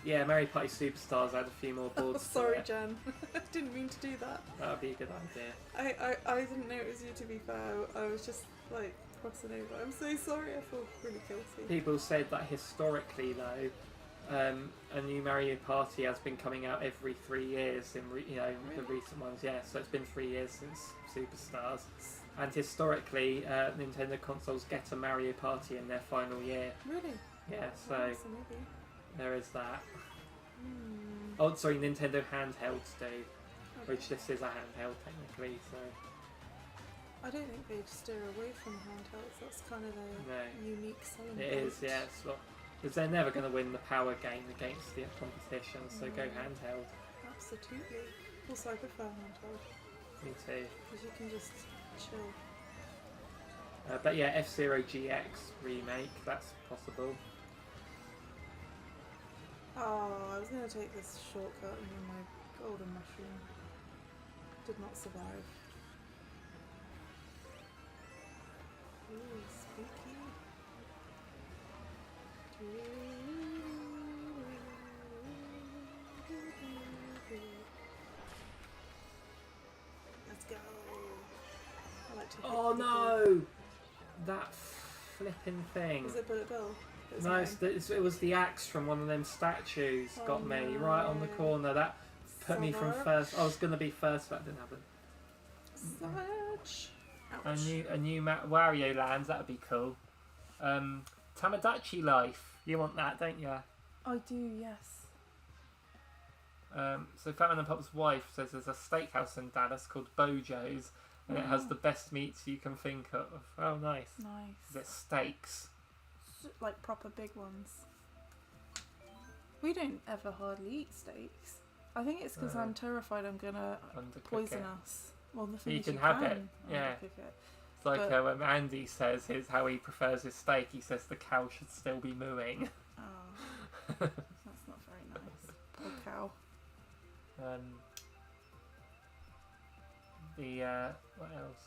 yeah, Mario Party Superstars had a few more boards. Sorry, Jen. I didn't mean to do that. That would be a good idea. I didn't know it was you, to be fair. I was just like crossing over. I'm so sorry. I feel really guilty. People said that historically though, a new Mario Party has been coming out every 3 years in the recent ones. Yeah, so it's been 3 years since Superstars. And historically, Nintendo consoles get a Mario Party in their final year. Really? Yeah, so maybe. there is that. Oh, sorry, Nintendo handhelds do, which this is a handheld technically, so... I don't think they'd steer away from handhelds. That's kind of their unique selling point. It is, yes. Well, because they're never going to win the power game against the competition, so go handheld. Absolutely. Also, I prefer handheld. Me too. Because you can just chill. But yeah, F-Zero GX remake, that's possible. Oh, I was going to take this shortcut and then my golden mushroom did not survive. Ooh, spooky. Let's go. I like to hit Oh people. no! That flipping thing. Was it Bullet Bill? No, it was the axe from one of them statues got me right on the corner. That put me from first. I was going to be first, but that didn't happen. Savage. Ouch. A new Wario Lands, that would be cool. Tamagotchi Life, you want that, don't you? I do, yes. So Fatman and Pop's wife says there's a steakhouse in Dallas called Bojo's, and it has the best meats you can think of. Oh, nice. Nice. Is it steaks? Like proper big ones. We don't ever hardly eat steaks. I think it's because I'm terrified I'm gonna Undercook poison it. us. Well, the thing You is can you have can it, yeah. undercook it. It's like when Andy says how he prefers his steak, he says the cow should still be mooing. Oh, that's not very nice. Poor cow. What else?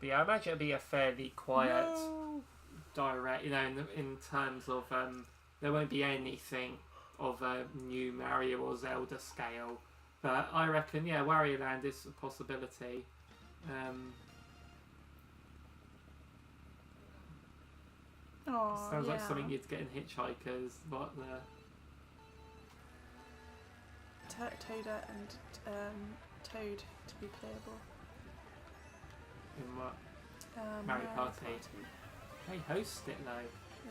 But yeah, I imagine it'll be a fairly quiet, direct, in terms of there won't be anything of a new Mario or Zelda scale. But I reckon, yeah, Wario Land is a possibility. Sounds like something you'd get in Hitchhikers. What the... Toadette and Toad to be playable. In what? Mario Party. They host it though.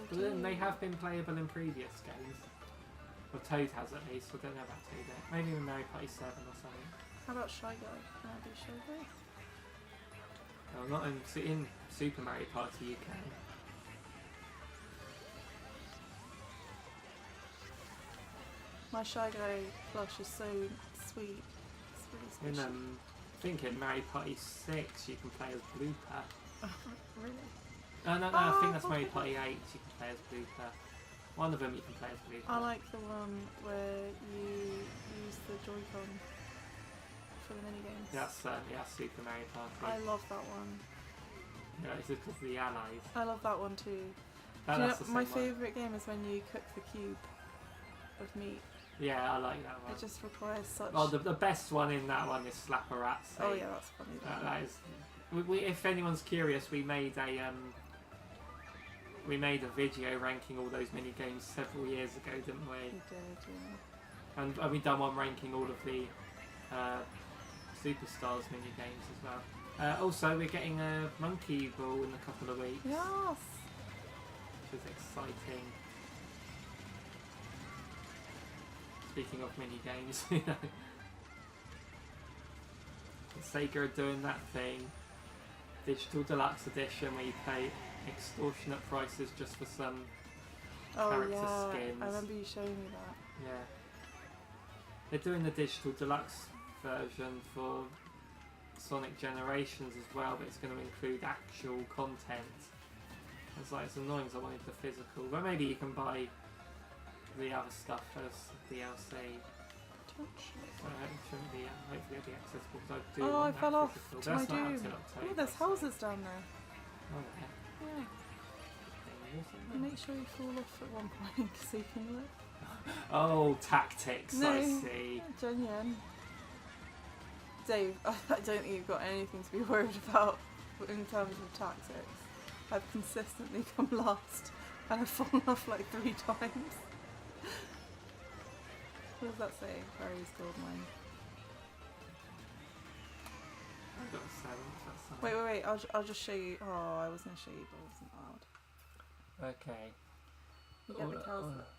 But then they have been playable in previous games. Well, Toad has at least. I don't know about Toadette. Maybe in Mario Party 7 or something. How about Shy Guy? Can I do Shy Guy? Well, not in Super Mario Party you can. My Shy Guy plush is so sweet. It's really special. I think in Mario Party 6 you can play as Blooper. Really? No, I think that's Mario Party 8 you can play as Blooper. One of them you can play as Blooper. I like the one where you use the Joy-Con for the minigames. That's Super Mario Party. I love that one. Yeah, it's just because of the allies. I love that one too. My favourite game is when you cook the cube of meat. Yeah, I like that one. It just requires such... Well, the best one in that one is Slapperazzi. Oh yeah, that's funny. That is... if anyone's curious, we made a video ranking all those mini games several years ago, didn't we? We did, yeah. And we done one ranking all of the Superstars mini games as well. Also, we're getting a Monkey Ball in a couple of weeks. Yes! Which is exciting. Speaking of mini games, Sega are doing that thing, Digital Deluxe Edition, where you pay extortionate prices just for some character skins. I remember you showing me that. Yeah. They're doing the Digital Deluxe version for Sonic Generations as well, but it's going to include actual content. It's annoying because I wanted the physical, but maybe you can buy the other stuff as DLC. So hopefully it'll be accessible because I do want I fell off physical. to my That's not doom. until October, Oh, there's houses down there. Oh, yeah. Yeah. Make sure you fall off at one point so you can look. Oh, tactics, I see. Genuine. Dave, I don't think you've got anything to be worried about in terms of tactics. I've consistently come last and I've fallen off like 3 times. What does that say? Barry's gold mine. I've got a 7. Wait. I'll just show you. Oh, I was going to show you, but it wasn't allowed. Okay.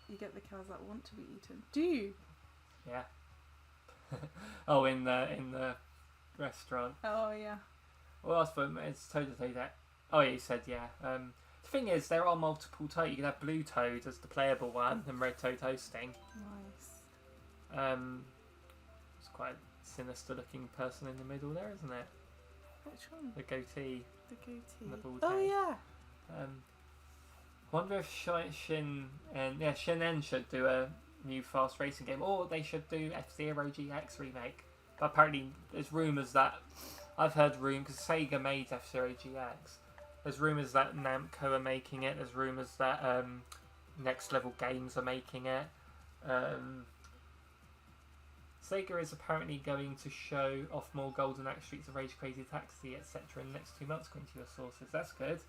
You get the cows that want to be eaten. Do you? Yeah. Oh, in the restaurant. Oh yeah. Well, I suppose it's totally that. Oh, yeah, you said yeah. The thing is, there are multiple Toad. You can have Blue Toad as the playable one, and Red Toad hosting. Nice. It's quite a sinister-looking person in the middle there, isn't it? Which one? The goatee. The goatee. And the bald Oh head. yeah. Wonder if Shin N should do a new fast racing game, or they should do F-Zero GX remake. But apparently, there's rumours that I've heard because Sega made F-Zero GX. There's rumours that Namco are making it. There's rumours that Next Level Games are making it. Sega is apparently going to show off more Golden Axe, Streets of Rage, Crazy Taxi, etc. in the next 2 months, according to your sources. That's good.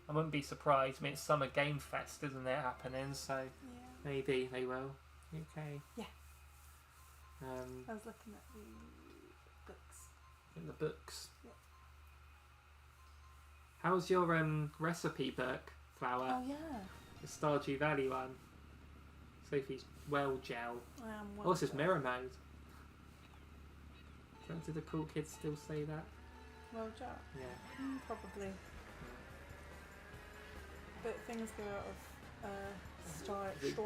I wouldn't be surprised. I mean, it's Summer Game Fest, isn't it, happening? So maybe they will. Okay. Yeah. I was looking at the books. In the books. Yeah. How's your recipe book, Flower? Oh yeah. The Stardew Valley one. Sophie's well gel. I am well. Oh, this is mirror mode. Do the cool kids still say that? Well gel. Yeah. Probably. But things go out of style Has it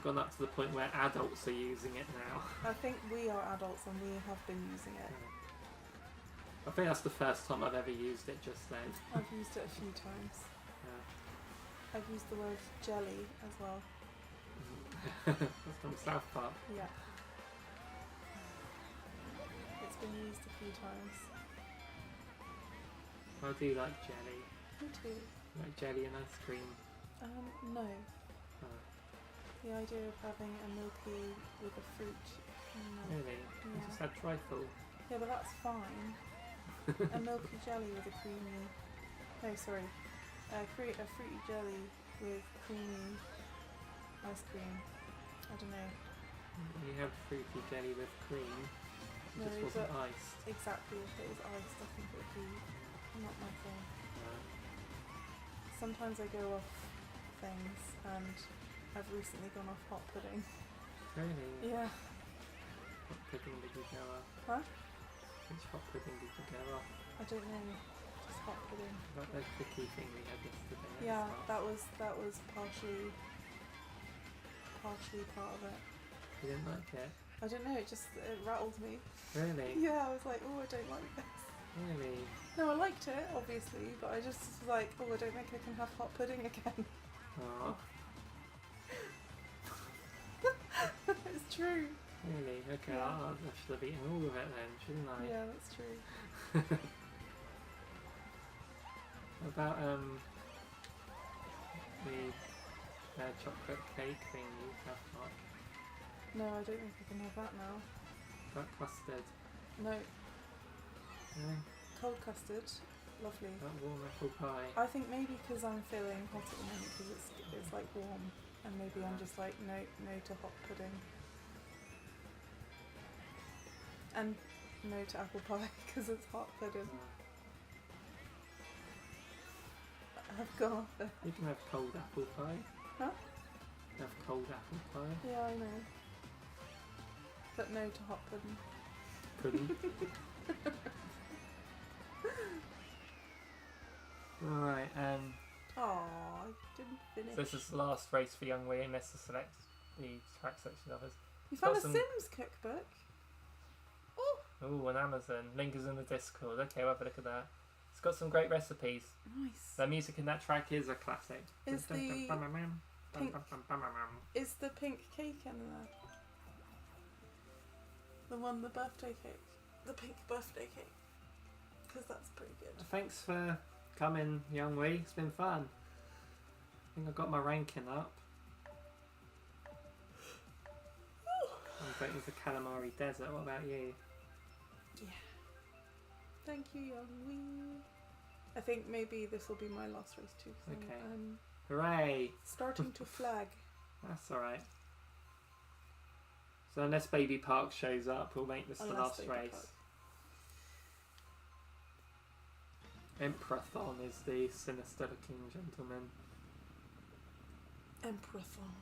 gone up to the point where adults are using it now? I think we are adults and we have been using it. Yeah. I think that's the first time I've ever used it just then. I've used it a few times. Yeah. I've used the word jelly as well. That's from South Park. Yeah. It's been used a few times. I do like jelly. Me too. Like jelly and ice cream. No. Oh. The idea of having a milky with a fruit. No. Really? Yeah. I just had trifle. Yeah, but that's fine. A milky jelly with a creamy. No, sorry. A fruity jelly with creamy ice cream. I don't know. You have fruity jelly with cream. It No, just wasn't but iced. exactly. If it was iced, I think it would be not my thing. No. Sometimes I go off things, and I've recently gone off hot pudding. Really? Yeah. What pudding did you go off? Huh? Which hot pudding did you go off? I don't know. Just hot pudding. Like that cookie thing we had yesterday. Yeah, that was partially part of it. You didn't like it? I don't know. It rattled me. Really? Yeah, I was like, oh, I don't like this. Really? No, I liked it, obviously, but I just was like, oh, I don't think I can have hot pudding again. Oh. It's true. Really? Okay, Yeah. I should have eaten all of it then, shouldn't I? Yeah, that's true. What about the chocolate cake thing you have hot? No, I don't think I can have that now. That custard? No, No? cold custard, lovely. That warm apple pie? I think maybe because I'm feeling hot at the moment because it's like warm, and maybe I'm just like no to hot pudding, and no to apple pie because it's hot pudding. I've gone off it. You can have cold apple pie. Huh? Have cold apple pie. Yeah, I know. But no to hot pudding. Pudding. Alright, Oh, I didn't finish. so this is the last race for Young Wee unless to select the track section of us. You found a Got some- Sims cookbook? Oh, Ooh, on Amazon. Link is in the Discord. Okay, we'll have a look at that. It's got some great recipes. nice. The music in that track is a classic. Is the pink cake in there? The birthday cake. The pink birthday cake. Because that's pretty good. Thanks for coming, Young Wee. It's been fun. I think I got my ranking up. I'm voting for Calamari Desert. What about you? Yeah. Thank you, Young Wee. I think maybe this will be my last race too. 'Cause Okay. I'm Hooray! starting to flag. That's alright. So unless Baby Park shows up, we'll make this the Unless last Baby race. Park. Emperor-thon is the sinister-looking gentleman. Emperor-thon.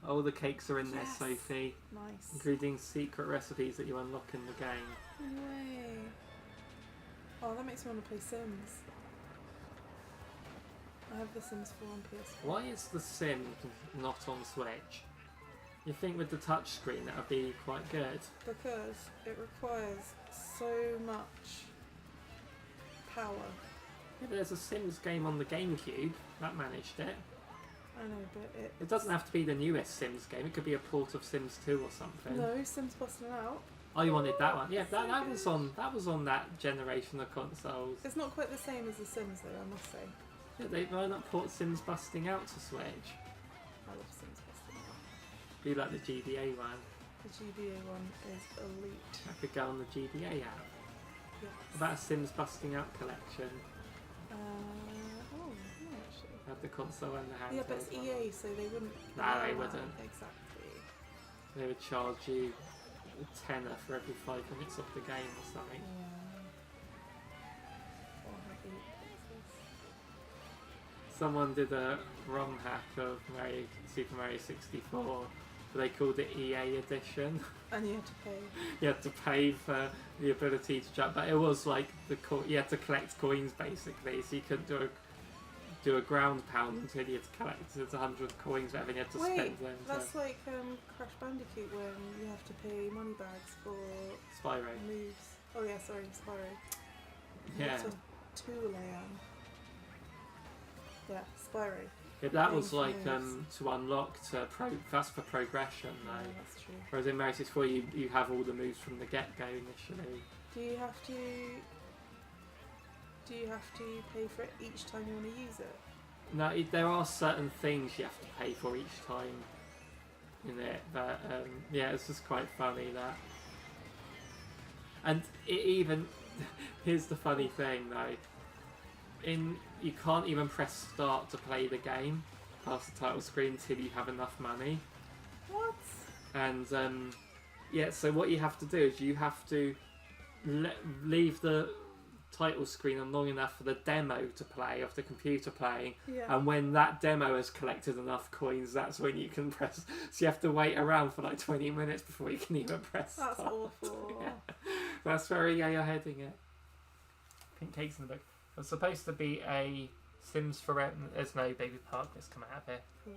All the cakes are in there, Yes. Sophie, Nice. including secret recipes that you unlock in the game. No way. Oh, that makes me want to play Sims. I have The Sims 4 on PS4. Why is the Sims not on Switch? You think with the touchscreen that would be quite good? Because it requires so much power. Yeah, but there's a Sims game on the GameCube that managed it. I know, but It doesn't have to be the newest Sims game. It could be a port of Sims 2 or something. No, Sims Busting Out. Oh, you wanted that one? Yeah, So that was good. on that generation of consoles. It's not quite the same as The Sims, though, I must say. Yeah, why not port Sims Busting Out to Switch? I love Sims Busting Out. Be like the GBA one. The GBA one is elite. I could go on the GBA app. Yes. About a Sims Busting Out collection. Oh, no, actually. Had the console and the handheld. Yeah, but it's one. EA, so they wouldn't. Nah, they wouldn't. Exactly. They would charge you a tenner for every 5 minutes of the game or something. Yeah. Or have 8 pixels. Someone did a ROM hack of Super Mario 64, but they called it EA Edition. And you had to pay. You had to pay for the ability to jump, but it was like you had to collect coins basically, so you couldn't do do a ground pound until you had collected 100 coins, whatever, and you had to spend them. That's like Crash Bandicoot when you have to pay money bags for Spyro moves. Oh yeah, sorry, Spyro. Yeah. What a tool I am. Yeah, Spyro. Yeah, that was like to unlock that's for progression though. Yeah, that's true. Whereas in Mario 64 you have all the moves from the get-go initially. Do you have to pay for it each time you want to use it? No, there are certain things you have to pay for each time in it, but yeah, it's just quite funny that. And it even here's the funny thing though. You can't even press start to play the game past the title screen until you have enough money. What? And yeah, so what you have to do is you have to leave the title screen on long enough for the demo to play of the computer playing, and when that demo has collected enough coins, that's when you can press. So you have to wait around for like 20 minutes before you can even press start. That's awful. Yeah. That's very you're heading it. Pink Cakes in the book. It's supposed to be a Sims Forever. There's no Baby Park that's come out of here. Cool.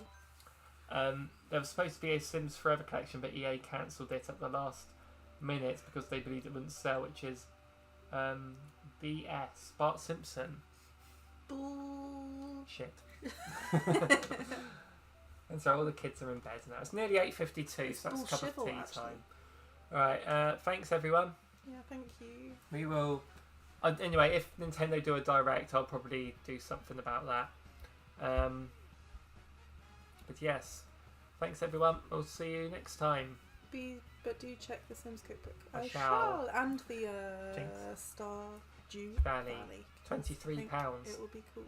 There was supposed to be a Sims Forever collection, but EA cancelled it at the last minute because they believed it wouldn't sell, which is BS. Bart Simpson. Shit. And so all the kids are in bed now. It's nearly 8:52, so that's a cup of tea time. Alright, thanks everyone. Yeah, thank you. We will... anyway, if Nintendo do a Direct, I'll probably do something about that. But yes, thanks everyone. We'll see you next time. But do check the Sims Cookbook. I shall. And the Stardew Valley. £23. It will be cool.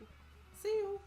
See you.